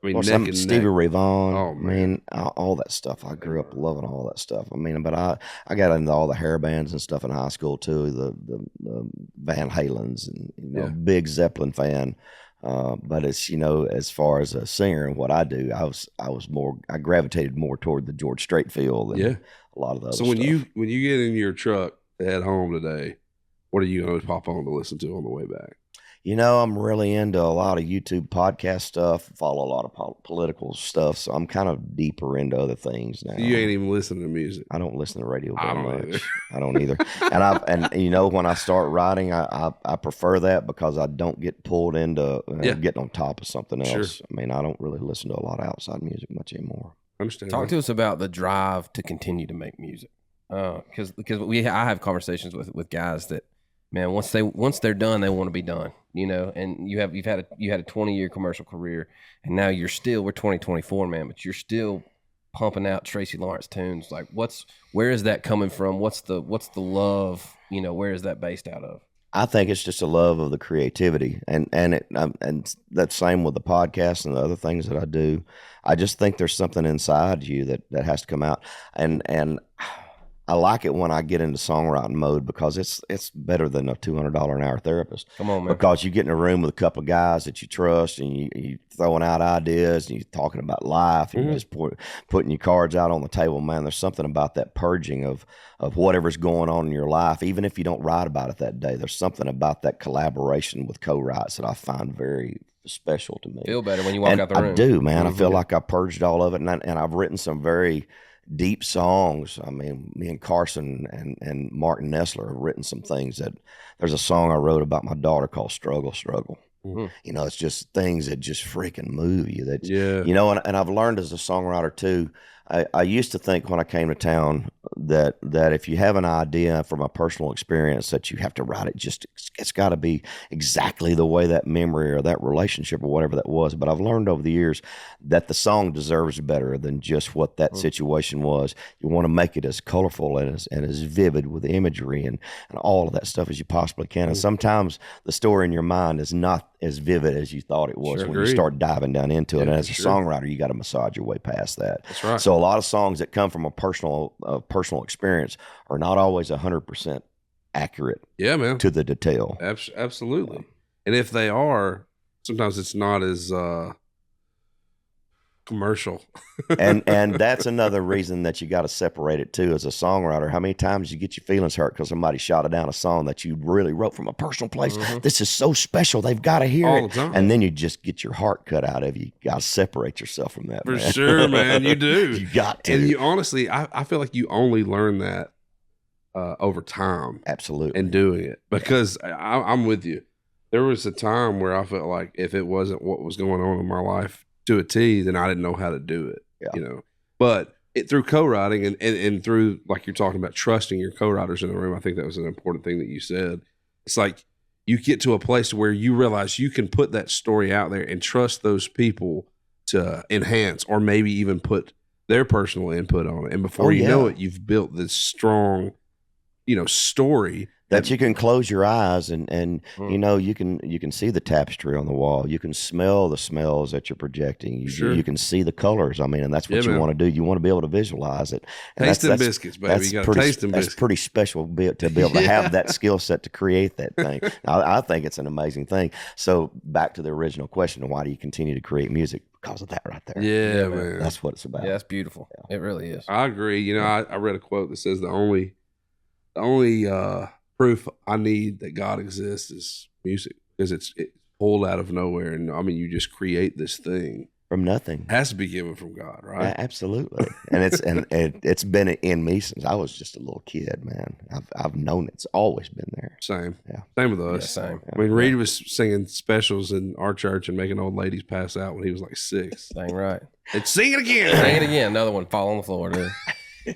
I mean,
Well,
neck and
Stevie
neck.
Ray Vaughan.
Oh,
I
man.
mean, all that stuff. I grew up loving all that stuff. I mean, but I got into all the hair bands and stuff in high school too. The Van Halen's and big Zeppelin fan. But it's as far as a singer and what I do, I gravitated more toward the George Strait field than a lot of the other
So when you get in your truck to head home today, what are you going to pop on to listen to on the way back?
I'm really into a lot of YouTube podcast stuff, follow a lot of political stuff, so I'm kind of deeper into other things now.
You ain't even listening to music.
I don't listen to radio
I
very
don't
much. I don't either. And when I start writing, I prefer that because I don't get pulled into getting on top of something else.
Sure.
I mean, I don't really listen to a lot of outside music much anymore.
Understand.
Talk to us about the drive to continue to make music, because I have conversations with guys that, man, once they're done, they want to be done, and you've had a 20-year commercial career, and now we're 2024, man, but you're still pumping out Tracy Lawrence tunes. Like, where is that coming from? What's the love? Where is that based out of?
I think it's just a love of the creativity, and that's same with the podcast and the other things that I do. I just think there's something inside you that has to come out, and I like it when I get into songwriting mode because it's better than a $200 an hour therapist.
Come on, man.
Because you get in a room with a couple of guys that you trust, and you throwing out ideas, and you're talking about life, and you're just putting your cards out on the table. Man, there's something about that purging of whatever's going on in your life, even if you don't write about it that day. There's something about that collaboration with co-writes that I find very special to me.
Feel better when you walk out the room.
I do, man. I feel like I purged all of it, and I've written some very deep songs. I mean, me and Carson and Martin Nessler have written some things there's a song I wrote about my daughter called Struggle. Mm-hmm. It's just things that just freaking move you. And I've learned as a songwriter too. I used to think when I came to town that if you have an idea from a personal experience that you have to write it, it's got to be exactly the way that memory or that relationship or whatever that was. But I've learned over the years that the song deserves better than just what that situation was. You want to make it as colorful and as vivid with imagery and all of that stuff as you possibly can. And sometimes the story in your mind is not as vivid as you thought it was when you start diving down into it. And as a songwriter, you got to massage your way past that.
That's right.
So a lot of songs that come from a personal experience are not always 100% accurate.
Yeah, man.
To the detail.
Absolutely. And if they are, sometimes it's not as commercial.
and that's another reason that you got to separate it too as a songwriter. How many times you get your feelings hurt because somebody shouted down a song that you really wrote from a personal place? Mm-hmm. This is so special. They've got to hear
all
it.
The time.
And then you just get your heart cut out of you. You got to separate yourself from that.
For sure, man. You do.
You got to.
And you honestly, I feel like you only learn that over time.
Absolutely.
And doing it. Because I'm with you. There was a time where I felt like if it wasn't what was going on in my life to a T, then I didn't know how to do it.
Yeah.
But through co-writing and through, like you're talking about, trusting your co-writers in the room, I think that was an important thing that you said. It's like you get to a place where you realize you can put that story out there and trust those people to enhance or maybe even put their personal input on it. And before you know it, you've built this strong, story
that you can close your eyes and you can see the tapestry on the wall. You can smell the smells that you're projecting. You can see the colors. I mean, and that's what you want to do. You want to be able to visualize it. And
taste them biscuits, baby. You got to taste them biscuits.
That's pretty special to be able to have that skill set to create that thing. I think it's an amazing thing. So back to the original question, why do you continue to create music? Because of that right there.
Yeah, man.
That's what it's about.
Yeah, that's beautiful. Yeah. It really is.
I agree. I read a quote that says the only proof I need that God exists is music, because it's pulled out of nowhere, and I mean, you just create this thing
from nothing.
It has to be given from God, right?
Absolutely. And it's been in me since I was just a little kid, man. I've known it's always been there.
Same.
Yeah.
Same with us.
Yeah, same.
I mean, Reid was singing specials in our church and making old ladies pass out when he was like 6.
Dang right.
And sing it again.
Sing it again. Another one fall on the floor, dude.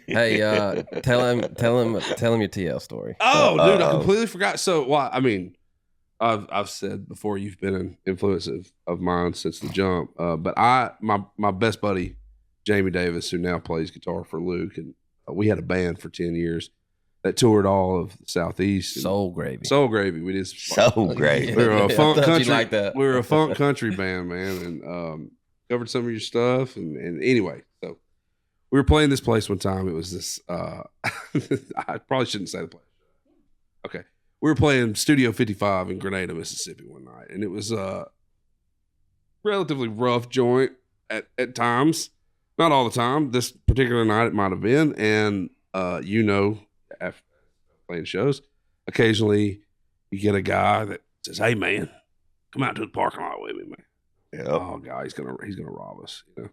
Hey, tell him your TL story.
Oh, dude, I completely forgot. So, I mean, I've said before, you've been an influence of mine since the jump. But my best buddy, Jamie Davis, who now plays guitar for Luke, and we had a band for 10 years. that toured all of the Southeast. And
Soul Gravy.
Soul Gravy. We did
So great.
we were a
Yeah,
funk
I thought you'd
country.
like that.
We were a funk country band, man, and covered some of your stuff. And anyway, so we were playing this place one time. It was this. I probably shouldn't say the place. Okay, we were playing Studio 55 in Grenada, Mississippi, one night, and it was a relatively rough joint at times. Not all the time. This particular night, it might have been, and after playing shows, occasionally you get a guy that says, "Hey, man, come out to the parking lot with me, man."
Yep.
Oh, God, he's gonna rob us, you know.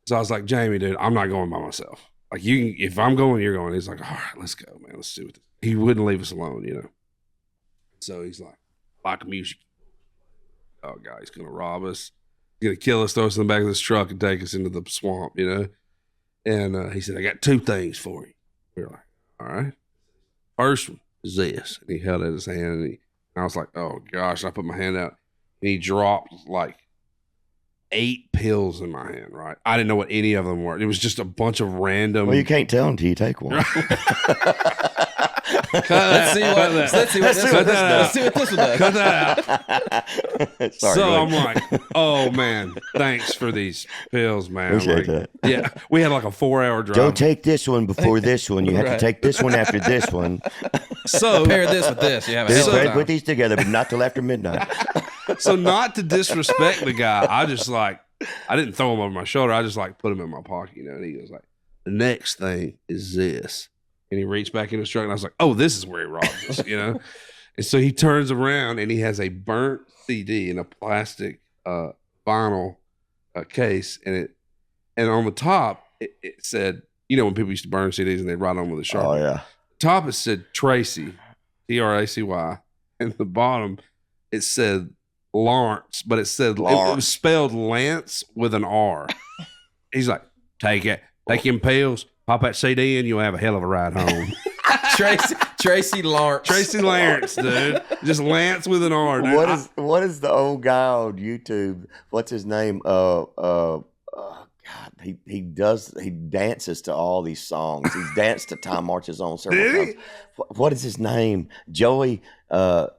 So I was like, "Jamie, dude, I'm not going by myself. Like, if I'm going, you're going." He's like, "All right, let's go, man. Let's see what." He wouldn't leave us alone, you know. So he's like music. Oh, God, he's gonna rob us. He's gonna kill us, throw us in the back of this truck, and take us into the swamp, you know. And he said, "I got 2 things for you." We were like, "All right." First one is this, and he held out his hand, and I was like, "Oh gosh!" I put my hand out, and he dropped like 8 pills in my hand. Right, I didn't know what any of them were. It was just a bunch of random.
Well, you can't tell until you take one.
Let's see what this one does.
Cut that out.
Sorry,
So
Greg.
I'm like, "Oh man, thanks for these pills, man."
Appreciate
Like,
that.
yeah, we had like a 4-hour drive.
Don't take this one before this one. You have to
Right.
take this one after this one.
So
Pair this with this. You have a hell of a
Put
time.
these together, but not till after midnight.
So not to disrespect the guy, I didn't throw him over my shoulder. I just like put him in my pocket, you know. And he goes like, "The next thing is this," and he reached back in his truck, and I was like, "Oh, this is where he robbed us," you know. And so he turns around, and he has a burnt CD in a plastic vinyl case, and on the top it said, you know, when people used to burn CDs and they'd write on with a Sharpie.
Oh yeah.
Top it said Tracy, Tracy, and the bottom it said Lawrence, but it said it was spelled Lance with an R. He's like, take them pills, pop that CD in, you'll have a hell of a ride home.
Tracy Lawrence.
Tracy Lawrence, dude, just Lance with an R. Dude.
What is the old guy on YouTube? What's his name? God, he dances to all these songs. He's danced to Time Marches On several
Did he?
times. What is his name? Joey Bro.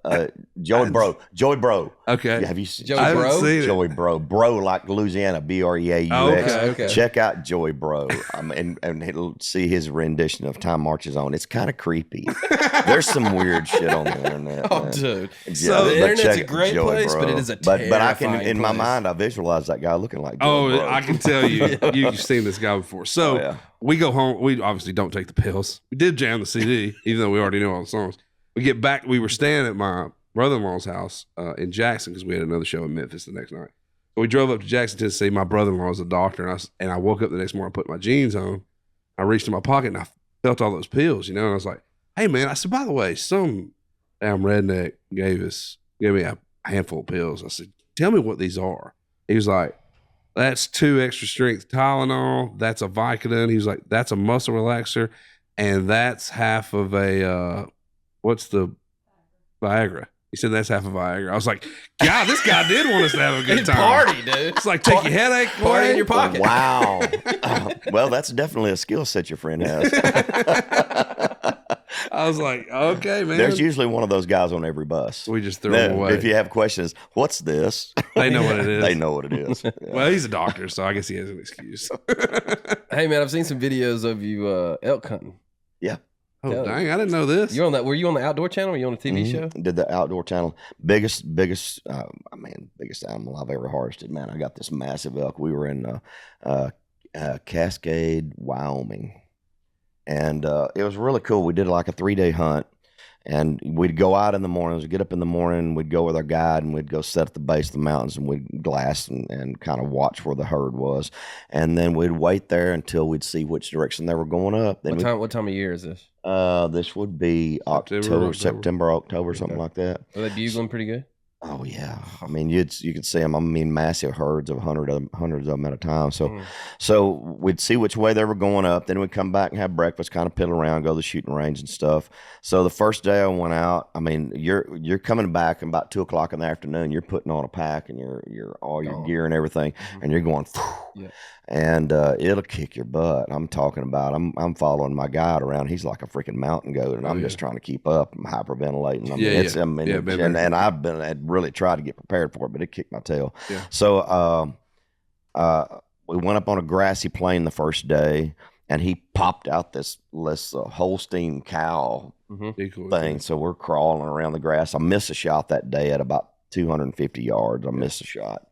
Joey Bro.
Okay.
Have you seen
Joey
I haven't
Bro?
seen it.
Joey Bro like Louisiana, Breaux.
Okay.
Check out Joey Bro, and he'll see his rendition of Time Marches On. It's kind of creepy. There's some weird shit on the internet.
Oh,
man.
dude.
So
but
the internet's
check
a great
Joey
place,
Bro.
but it is a
but I can
terrifying
in my
place.
mind I visualize that guy looking like Joey Bro.
I can tell you, you've seen this guy before. So
Oh, yeah.
we go home. We obviously don't take the pills. We did jam the CD, even though we already know all the songs. We get back. We were staying at my brother-in-law's house in Jackson because we had another show in Memphis the next night. So we drove up to Jackson, Tennessee. My brother-in-law is a doctor, and I woke up the next morning, I put my jeans on. I reached in my pocket, and I felt all those pills, you know. And I was like, "Hey, man," I said, "By the way, some damn redneck gave me a handful of pills." I said, "Tell me what these are." He was like, "That's 2 extra strength Tylenol. That's a Vicodin." He was like, "That's a muscle relaxer, and that's half of a what's the Viagra?" He said, "That's half of Viagra." I was like, "God, this guy did want us to have a good time."
Party, dude.
It's like, take your headache
Party
away.
in your pocket.
Wow. Well, that's definitely a skill set your friend has.
I was like, "Okay, man."
There's usually one of those guys on every bus.
We just threw him away.
If you have questions, what's this?
They know what it is.
They know what it is. Yeah.
Well, he's a doctor, so I guess he has an excuse.
Hey, man, I've seen some videos of you elk hunting.
Oh,
Yeah.
dang, I didn't know this.
You're on that. Were you on the Outdoor Channel? Were you on a TV show?
Did the Outdoor Channel. Biggest animal I've ever harvested. Man, I got this massive elk. We were in Cascade, Wyoming. And it was really cool. We did like a 3-day hunt. And we'd go out in the mornings, we'd get up in the morning, we'd go with our guide, and we'd go sit at the base of the mountains, and we'd glass and kind of watch where the herd was. And then we'd wait there until we'd see which direction they were going up. Then
What time of year is this?
this would be
September,
September, October, something like that.
Are they bugling pretty good?
Oh yeah, I mean you could see them. I mean massive herds of hundreds of them at a time. So we'd see which way they were going up. Then we'd come back and have breakfast, kind of piddle around, go to the shooting range and stuff. So the first day I went out, I mean you're coming back about 2:00 in the afternoon. You're putting on a pack and your all your gear and everything, and you're going. And it'll kick your butt. I'm talking about. I'm following my guide around. He's like a freaking mountain goat, and I'm just trying to keep up. I'm hyperventilating. And I'd really tried to get prepared for it, but it kicked my tail. Yeah. So we went up on a grassy plain the first day, and he popped out this Holstein cow thing. So we're crawling around the grass. I missed a shot that day at about 250 yards. I missed a shot.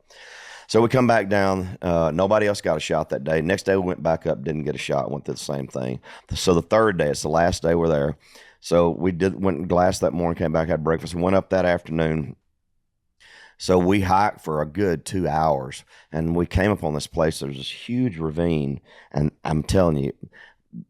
So we come back down. Nobody else got a shot that day. Next day we went back up, didn't get a shot, went through the same thing. So the third day, it's the last day we're there. So we went and glassed that morning, came back, had breakfast, and went up that afternoon. So we hiked for a good 2 hours, and we came up on this place. There was this huge ravine, and I'm telling you,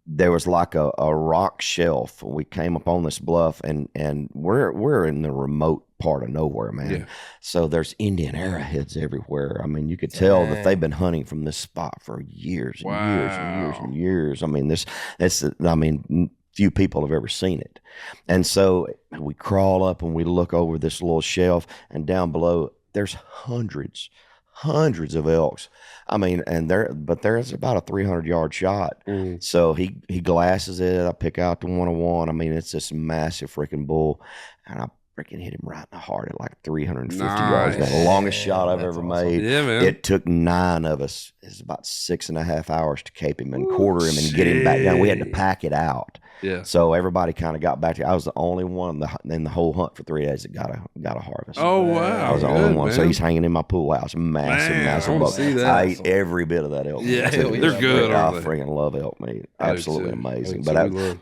there was like a rock shelf. We came up on this bluff, and we're in the remote part of nowhere, man. Yeah. So there's Indian arrowheads everywhere. I mean, you could tell that they've been hunting from this spot for years and years and years and years. I mean, few people have ever seen it. And so we crawl up and we look over this little shelf, and down below there's hundreds of elks. I mean, but there's about a 300-yard shot. So he glasses it. I pick out the 101. I mean, it's this massive freaking bull, and I freaking hit him right in the heart at like 350 yards. The longest shot I've ever made. Yeah, man. It took 9 of us. It's about 6.5 hours to cape him and quarter him and get him back down. We had to pack it out. Yeah. So everybody kind of got back to. I was the only one in the whole hunt for 3 days that got a harvest.
Oh wow!
I was the only one. Man. So he's hanging in my pool house. Massive buck. I ate every bit of that elk.
Yeah, they're good.
I freaking love elk meat. Absolutely amazing. But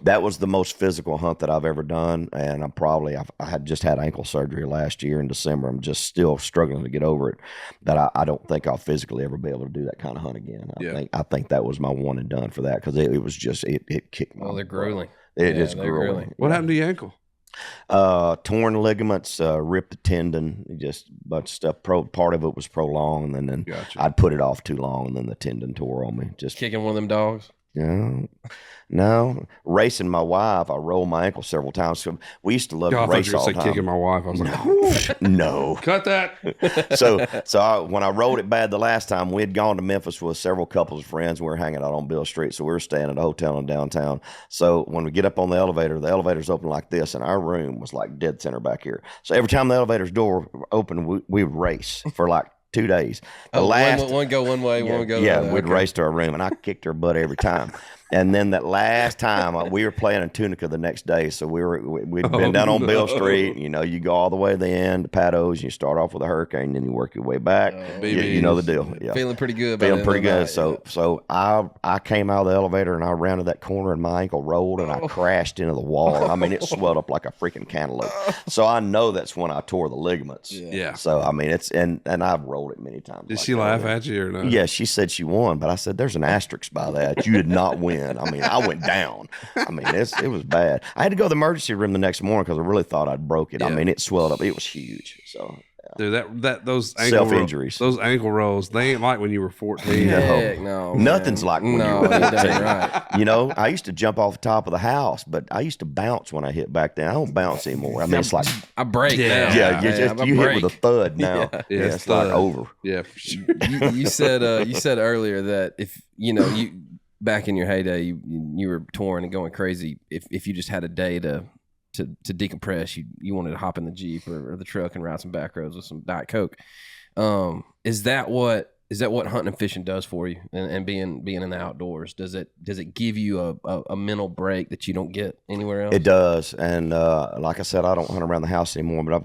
that was the most physical hunt that I've ever done, and I had just had ankle surgery last year in December. I'm just still struggling to get over it. But I don't think I'll physically ever be able to do that kind of hunt again. I think that was my one and done for that, because it was just it kicked me.
Oh, they're grueling.
It is grueling.
What happened to your ankle?
Torn ligaments, ripped the tendon, just a bunch of stuff. Part of it was prolonged, and then I'd put it off too long, and then the tendon tore on me. Just
kicking one of them dogs.
No. Racing my wife, I rolled my ankle several times. So we used to love to race all the time.
Kicking my wife. I was like,
no.
Cut that.
When I rolled it bad the last time, we had gone to Memphis with several couples of friends. We were hanging out on Bill Street, so we were staying at a hotel in downtown. So when we get up on the elevator's open like this, and our room was like dead center back here. So every time the elevator's door opened, we would race for like 2 days.
One go one way, one go the other.
Yeah, we'd race to our room, and I kicked her butt every time. And then that last time, we were playing in Tunica the next day, so we'd been down on Bill Street. You know, you go all the way to the end, to Patos, and you start off with a hurricane, then you work your way back. You know the deal. Yeah.
Feeling pretty good.
Feeling pretty good. So I came out of the elevator, and I rounded that corner, and my ankle rolled, and I crashed into the wall. I mean, it swelled up like a freaking cantaloupe. So I know that's when I tore the ligaments.
Yeah.
So I mean, it's and I've rolled it many times.
Did she laugh at you or not?
Yeah, she said she won, but I said there's an asterisk by that. You did not win. I mean, I went down. I mean, it was bad. I had to go to the emergency room the next morning because I really thought I'd broke it. Yeah. I mean, it swelled up. It was huge. So,
dude, those ankle
injuries,
those ankle rolls, they ain't like when you were 14.
No, nothing's like when you were 14. Right. You know, I used to jump off the top of the house, but I used to bounce when I hit back then. I don't bounce anymore. I mean, it's like
I break now.
Yeah, you hit with a thud now. Yeah, it's like over.
Yeah, for sure.
You said earlier that if you back in your heyday, you were touring and going crazy. If you just had a day to decompress, you wanted to hop in the Jeep or the truck and ride some back roads with some Diet Coke. Is that what hunting and fishing does for you, and being in the outdoors? Does it give you a mental break that you don't get anywhere else?
It does, and like I said, I don't hunt around the house anymore. But I've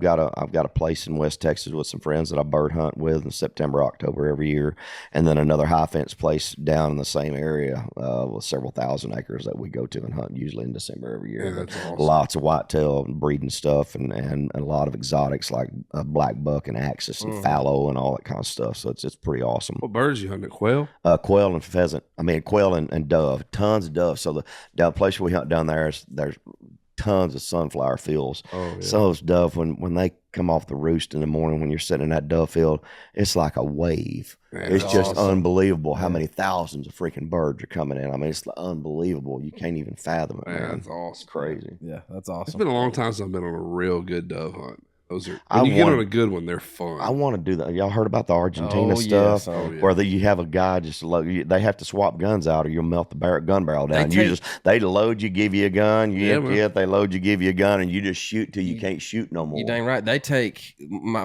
got a place in West Texas with some friends that I bird hunt with in September, October every year, and then another high fence place down in the same area with several thousand acres that we go to and hunt usually in December every year.
Yeah, that's awesome.
Lots of whitetail breeding stuff, and a lot of exotics like black buck and axis and fallow and all that kind of stuff. So it's pretty awesome.
What birds you hunting? Quail?
Quail and pheasant. I mean, quail and dove. Tons of dove. So the place we hunt down there's tons of sunflower fields.
Oh, yeah.
So those dove, when they come off the roost in the morning, when you're sitting in that dove field, it's like a wave.
Man,
It's
that's
just
awesome.
unbelievable how many thousands of freaking birds are coming in. I mean, it's unbelievable. You can't even fathom it,
Man,
man.
that's awesome.
It's crazy.
Yeah, that's
It's
awesome.
been a long time since I've been on a real good dove hunt. Those are
I
when you get
want-
on a good one, they're fun.
I want to do that. Y'all heard about the Argentina
Oh,
stuff?
yes. Oh,
yeah.
Where you have a guy just they have to swap guns out or you'll melt the gun barrel down. They load you, give you a gun, you
Yeah,
empty
man.
it, they load you, give you a gun, and you just shoot till you can't shoot no more.
You dang right. They take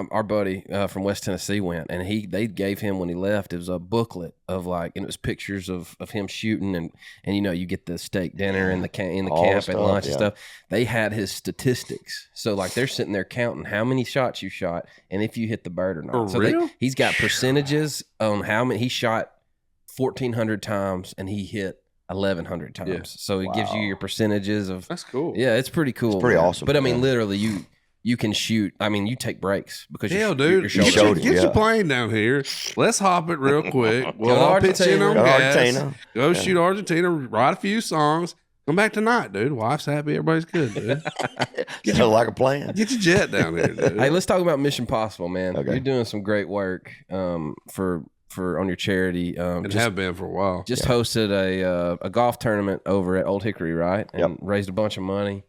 our buddy from West Tennessee went, and they gave him when he left. It was a booklet of and it was pictures of him shooting, and you get the steak dinner in the
All
camp
stuff,
at lunch
yeah.
and stuff. They had his statistics, so they're sitting there counting how many shots you shot and if you hit the bird or not.
For
So
real?
he's got percentages on how many he shot 1,400 times and he hit 1,100 times.
Yeah.
So it gives you your percentages of.
That's cool.
Yeah, it's pretty cool.
It's pretty
man.
awesome,
But I mean,
man.
literally, you can shoot. I mean, you take breaks because
Hell,
your
dude,
shoulders.
showed it,
get
yeah.
your plane down here. Let's hop it real quick. We'll
Go to
all pitch in
Argentina.
on
Go to
gas.
Argentina.
Go shoot Argentina. Write a few songs. Come back tonight, dude. Wife's happy. Everybody's good, dude.
Sounds like a plan.
Get your jet down here, dude.
Hey, let's talk about Mission Possible, man.
Okay.
You're doing some great work for on your charity.
and
Just
have been for a while.
just hosted a golf tournament over at Old Hickory, right? And
Yep.
raised a bunch of money.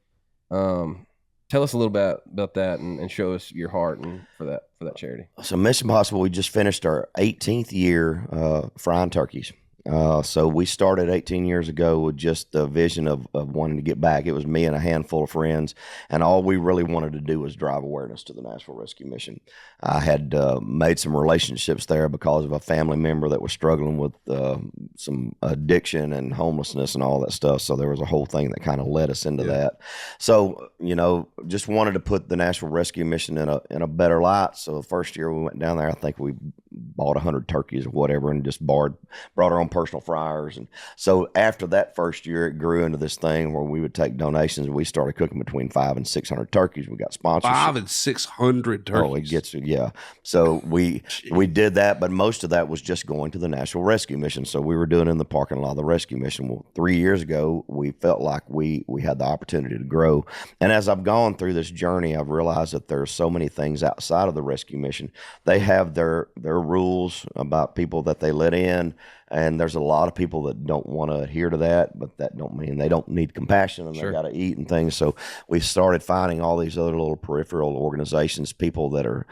Tell us a little bit about that and show us your heart and for that charity.
So Mission Possible, we just finished our 18th year frying turkeys. So we started 18 years ago with just the vision of wanting to get back. It was me and a handful of friends, and all we really wanted to do was drive awareness to the Nashville Rescue Mission. I had made some relationships there because of a family member that was struggling with some addiction and homelessness and all that stuff. So there was a whole thing that kind of led us into that. So, just wanted to put the Nashville Rescue Mission in a better light. So the first year we went down there, I think we bought 100 turkeys or whatever and just brought our own personal fryers. And so after that first year, it grew into this thing where we would take donations and we started cooking between 500 and 600 turkeys. We got sponsorship.
500 and 600 turkeys.
Oh, it gets, yeah. So we did that, but most of that was just going to the Nashville Rescue Mission. So we were doing it in the parking lot of the Rescue Mission. Well, 3 years ago, we felt like we had the opportunity to grow. And as I've gone through this journey, I've realized that there's so many things outside of the Rescue Mission. They have their rules about people that they let in. And there's a lot of people that don't want to adhere to that, but that don't mean they don't need compassion and
Sure.
they got to eat and things. So we started finding all these other little peripheral organizations, people that are,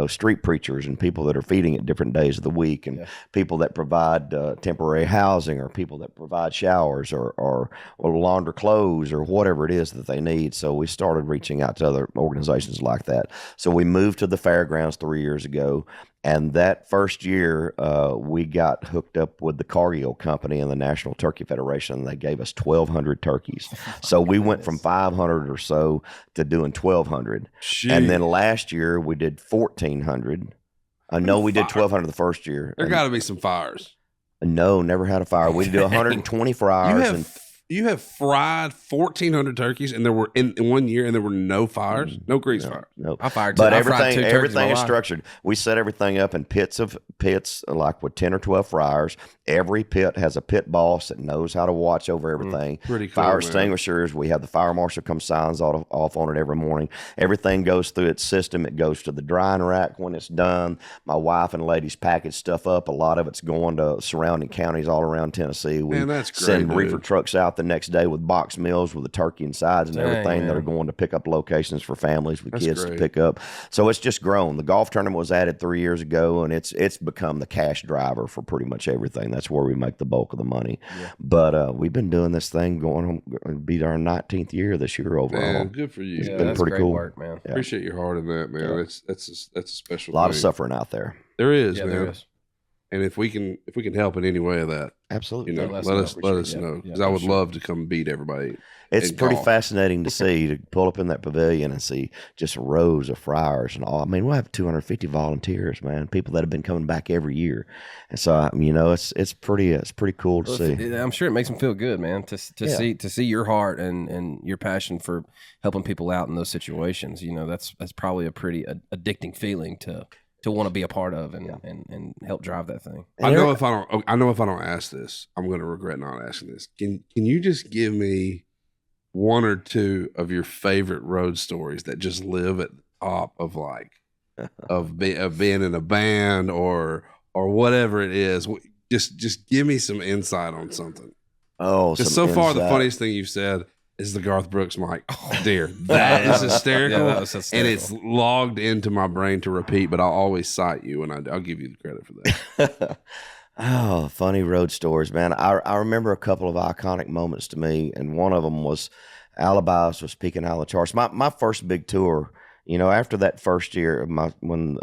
street preachers and people that are feeding at different days of the week and people that provide temporary housing or people that provide showers or launder clothes or whatever it is that they need. So we started reaching out to other organizations like that. So we moved to the fairgrounds 3 years ago. And that first year, we got hooked up with the Cargill Company and the National Turkey Federation. And they gave us 1,200 turkeys. So we went from 500 or so to doing 1,200.
Jeez.
And then last year, we did 1,400. No, we did 1,200 the first year.
There got to be some fires.
No, never had a fire. We did 120 fryers.
You have fried 1,400 turkeys, and there were in 1 year, and there were no fires, no grease fires.
No.
I fired
But
I fried two turkeys in my
everything is
life.
structured. We set everything up in pits like with 10 or 12 fryers. Every pit has a pit boss that knows how to watch over everything.
Pretty cool,
Fire
man.
extinguishers. We have the fire marshal come signs off on it every morning. Everything goes through its system. It goes to the drying rack when it's done. My wife and ladies package stuff up. A lot of it's going to surrounding counties all around Tennessee. We
Man, that's great,
send
dude.
reefer trucks out the next day with box meals with the turkey and sides and
Dang,
everything that
man.
are going to pick up locations for families with
That's
kids
great.
to pick up. So it's just grown. The golf tournament was added 3 years ago, and it's become the cash driver for pretty much everything. That's where we make the bulk of the money. But we've been doing this thing going on, it'll be our 19th year this year overall.
Man, good for you.
It's
Yeah,
been
that's
pretty
great
cool.
work, man.
Yeah.
Appreciate your heart in that, man.
Yeah.
That's a special
A lot
thing.
of suffering out there.
There is,
Yeah,
man.
there is.
And if we can help in any way of that,
Absolutely.
let
let
us
us
let
know.
us
Yeah.
know
Yeah,
because I
for
would
sure.
love to come beat everybody.
It's
in
pretty
golf.
fascinating to see, to pull up in that pavilion and see just rows of fryers and all. I mean, we'll have 250 volunteers, man, people that have been coming back every year. And so, it's pretty cool to see.
I'm sure it makes them feel good, man, to see your heart and your passion for helping people out in those situations. That's probably a pretty addicting feeling to want to be a part of and help drive that thing.
I know if I don't ask this, I'm going to regret not asking this. Can you just give me one or two of your favorite road stories that just live at the top of like of being in a band or whatever it is. Just give me some insight on something.
Oh,
Because so far the funniest thing you've said is the Garth Brooks mic. Oh dear, that is hysterical.
Yeah, that was hysterical.
And it's logged into my brain to repeat, but I'll always cite you, and I'll give you the credit for that.
Oh, funny road stories, man. I remember a couple of iconic moments to me, and one of them was Alibis was peaking out of the charts. My first big tour, after that first year, when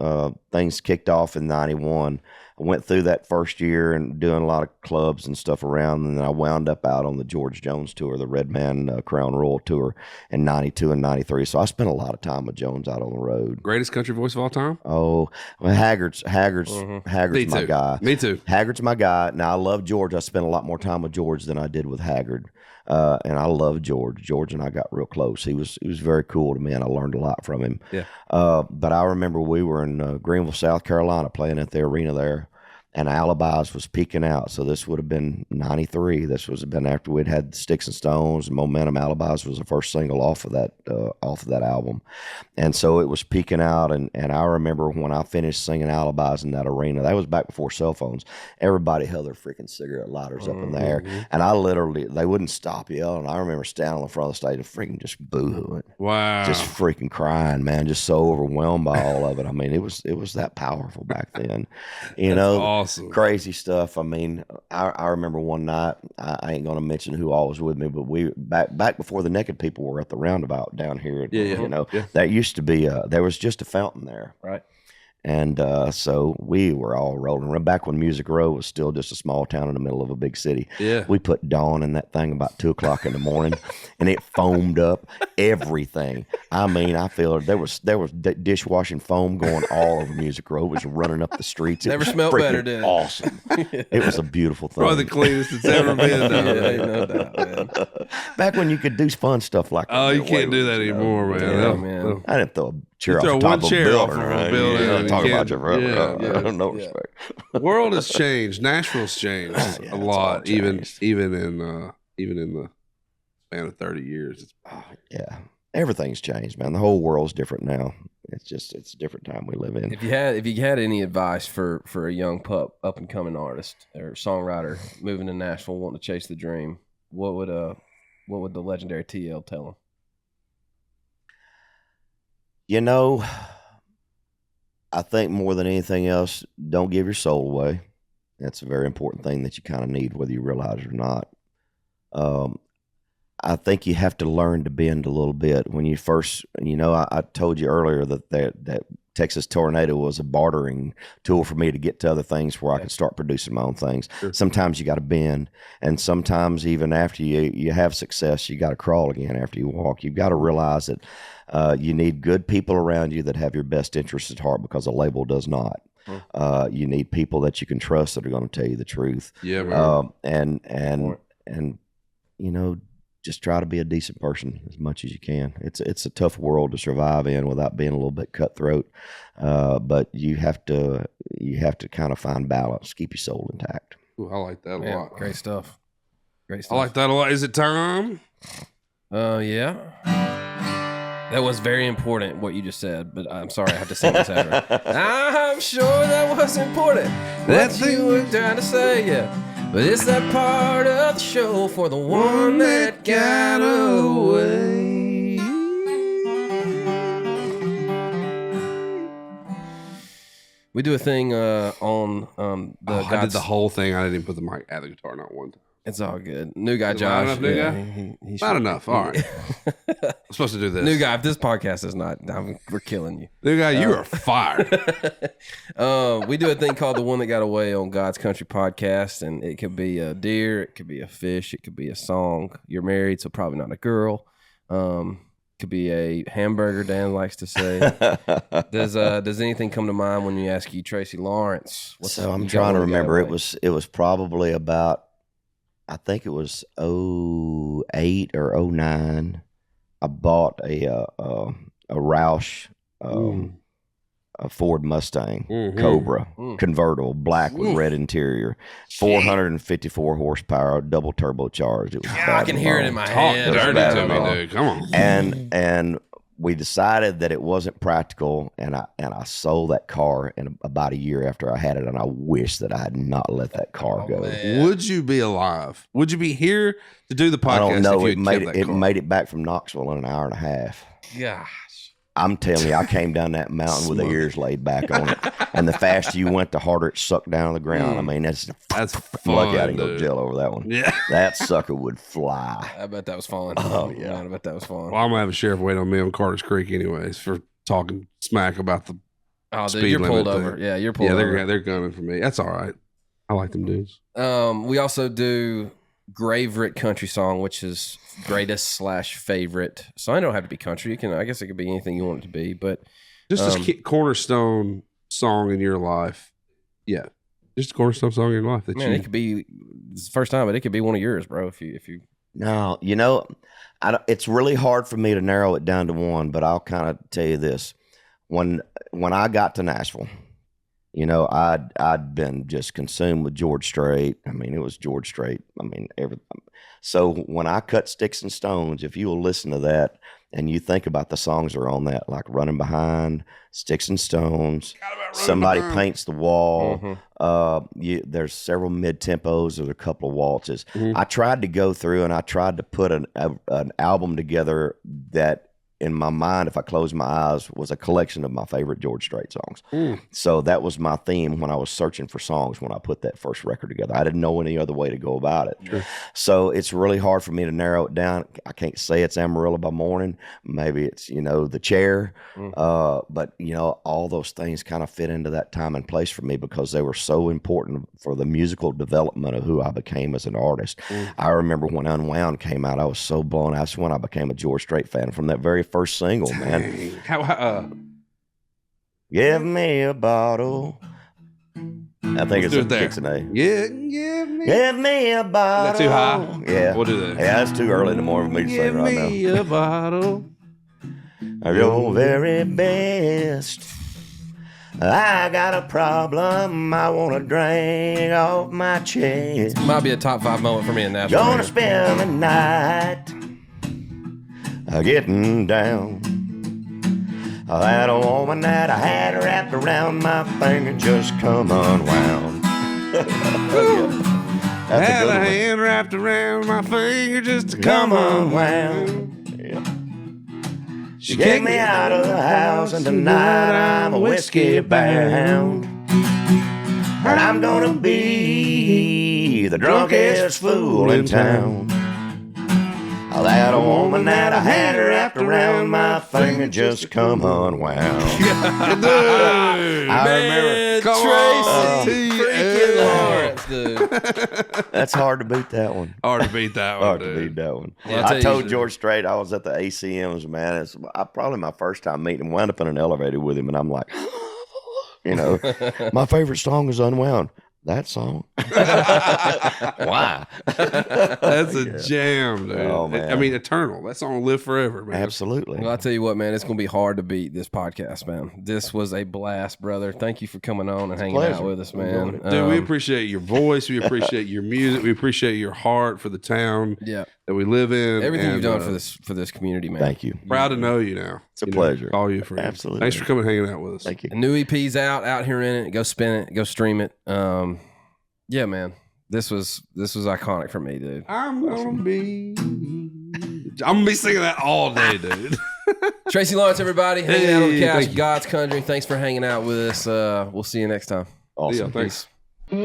things kicked off in '91, I went through that first year and doing a lot of clubs and stuff around, and then I wound up out on the George Jones tour, the Red Man Crown Royal tour in '92 and '93. So I spent a lot of time with Jones out on the road.
Greatest country voice of all time?
Oh, well, Haggard's
Me
my
too.
guy.
Me too.
Haggard's my guy. Now I love George. I spent a lot more time with George than I did with Haggard. And I love George. George and I got real close. He was very cool to me, and I learned a lot from him.
Yeah.
But I remember we were in Greenville, South Carolina, playing at the arena there, and Alibis was peaking out. So this would have been '93. This was been after we'd had Sticks and Stones and Momentum. Alibis was the first single off of that album, and so it was peaking out. And I remember when I finished singing Alibis in that arena. That was back before cell phones. Everybody held their freaking cigarette lighters up in the air, and they wouldn't stop yelling. I remember standing on the front of the stage and freaking just boo-hooing.
Wow.
Just freaking crying, man. Just so overwhelmed by all of it. I mean, it was that powerful back then.
That's awesome.
Crazy stuff. I mean, I remember one night, I ain't gonna mention who all was with me, but we back before the Naked People were at the roundabout down here. There used to be there was just a fountain there.
Right.
And so we were all rolling around back when Music Row was still just a small town in the middle of a big city.
Yeah.
We put Dawn in that thing about 2:00 in the morning, and it foamed up everything. I mean, I feel there was dishwashing foam going all over Music Row. It was running up the streets. It
Never
was
smelled
freaking
better, did it?
Awesome. It was a beautiful thing.
Probably the cleanest it's ever been.
Yeah, no doubt, man.
Back when you could do fun stuff like that.
Oh, you
Get
can't
away
do
with
that
it,
anymore, man.
Yeah, man.
I didn't throw a chair
You
off
throw
the top
one
of a
chair off
building.
of a
Right?
building,
Yeah,
you
talk about
can't-
you forever.
yeah.
No respect.
The world has changed. Nashville's changed
Yeah,
a
it's all
lot,
changed.
even in the span of 30 years.
Yeah, everything's changed, man. The whole world's different now. It's a different time we live in.
If you had any advice for a young up and coming artist or songwriter moving to Nashville wanting to chase the dream, what would the legendary TL tell him?
I think more than anything else, don't give your soul away. That's a very important thing that you kind of need, whether you realize it or not. I think you have to learn to bend a little bit. When you first, I told you earlier that Texas Tornado was a bartering tool for me to get to other things where I could start producing my own things.
Sure.
Sometimes you got to bend, and sometimes even after you have success, you got to crawl again after you walk. You've got to realize that you need good people around you that have your best interests at heart, because a label does not. You need people that you can trust that are going to tell you the truth.
Yeah, man.
And just try to be a decent person as much as you can. It's a tough world to survive in without being a little bit cutthroat. But you have to kind of find balance, keep your soul intact.
Ooh, I like that a lot.
Great stuff. Great
I
stuff.
like that a lot. Is it time?
Yeah. That was very important, what you just said, but I'm sorry I have to sing this after. I'm sure that was important, what you were trying to say, yeah. But it's that part of the show for the one that got away. We do a thing on the
I did the whole thing. I didn't even put the mic at the guitar, not one time.
It's all good. New guy
Is it loud
Josh.
enough, new guy?
He
Not
should-
enough. All right. I'm supposed to do this.
New guy, if this podcast is not, we're killing you.
New guy, you are fired.
We do a thing called The One That Got Away on God's Country Podcast, and it could be a deer, it could be a fish, it could be a song. You're married, so probably not a girl. Could be a hamburger, Dan likes to say. Does anything come to mind when you ask you Tracy Lawrence?
So I'm trying to remember. It was probably about, I think it was 08 or 09. I bought a Roush a Ford Mustang, Cobra, convertible, black with red interior, 454 horsepower, double turbocharged. It was
I can hear it in my head.
Dirty to me, dude. Come on.
And we decided that it wasn't practical, and I sold that car in about a year after I had it, and I wish that I had not let that car go.
Man.
Would you be alive? Would you be here to do the podcast?
I don't know.
If you had kept that car?
Made it back from Knoxville in an hour and a half.
Gosh.
I'm telling you, I came down that mountain with the ears laid back on it, and the faster you went, the harder it sucked down to the ground. I mean, that's
fun,
lucky I didn't go
dude.
to jail over that one.
Yeah.
That sucker would fly.
I bet that was fun.
Oh, yeah.
Man, I bet that was fun.
Well, I'm gonna have a sheriff wait on me on Carter's Creek anyways for talking smack about the.
Oh,
speed
dude, you're pulled
limit
over.
thing.
Yeah, you're pulled
Yeah,
over.
they're gunning for me. That's all right. I like them dudes.
We also do Graverite country song, which is greatest / favorite. So I don't have to be country. I guess it could be anything you want it to be, but
Just a cornerstone song in your life. Yeah, just a cornerstone song in your life that
man, it could be it's the first time, but it could be one of yours, bro. If you
No, it's really hard for me to narrow it down to one, but I'll kind of tell you this. When I got to Nashville, I'd been just consumed with George Strait. I mean, it was George Strait. I mean, everything. So when I cut Sticks and Stones, if you will listen to that and you think about the songs that are on that, like Running Behind, Sticks and Stones, Somebody Paints the Wall, there's several mid-tempos, there's a couple of waltzes. I tried to go through and I tried to put an album together that in my mind, if I closed my eyes, was a collection of my favorite George Strait songs. So that was my theme when I was searching for songs when I put that first record together. I didn't know any other way to go about it. Sure. So it's really hard for me to narrow it down. I can't say it's Amarillo by Morning. Maybe it's, The Chair. But, all those things kind of fit into that time and place for me because they were so important for the musical development of who I became as an artist. I remember when Unwound came out, I was so blown out. That's when I became a George Strait fan from that very first single, man. Give me a bottle. I think it's
there.
an A.
Yeah,
Give me a bottle.
Is that too high?
Yeah.
We'll do that.
Yeah, it's too early in the morning for me to sing right now.
Give me a bottle.
Your very best. I got a problem I want to drink off my chest.
might be a top 5 moment for me in Nashville.
Gonna spend the night getting down. That woman that I had wrapped around my finger just come unwound. That's a
Had
good
a
one.
hand wrapped around my finger just to
Come
come
unwound. Yeah.
She
Get
kicked
me out of the house, and tonight I'm a whiskey bound. And I'm gonna be the drunkest fool in town. That a woman that I had wrapped around my finger just come unwound. I remember.
Tracy freaking Lawrence, dude.
That's hard to beat that one.
Hard to beat that one,
Hard to
dude.
beat that one.
Yeah, I'll tell
I
you,
told
dude.
George Strait I was at the ACMs, man. It's probably my first time meeting him. Wound up in an elevator with him, and I'm like, my favorite song is Unwound. That song. Why?
That's a jam, dude.
Oh, man.
I mean, eternal. That song will live forever, man.
Absolutely.
Well, I'll tell you what, man, it's going to be hard to beat this podcast, man. This was a blast, brother. Thank you for coming on and hanging out
pleasure.
with us, man.
Dude, we appreciate your voice. We appreciate your music. We appreciate your heart for the town
yeah,
that we live in.
everything
and,
you've done for this community, man.
Thank you.
Proud to know you now.
It's a pleasure.
Call you a friend.
Absolutely.
Thanks for coming and hanging out with us.
Thank you.
A new EP's out here in it. Go spin it. Go stream it. Yeah, man. This was iconic for me, dude.
I'm gonna be singing that all day, dude.
Tracy Lawrence, everybody, hanging out on the
Hey,
couch,
thank you.
God's country. Thanks for hanging out with us. We'll see you next time.
Awesome.
Yeah, thanks.
Peace.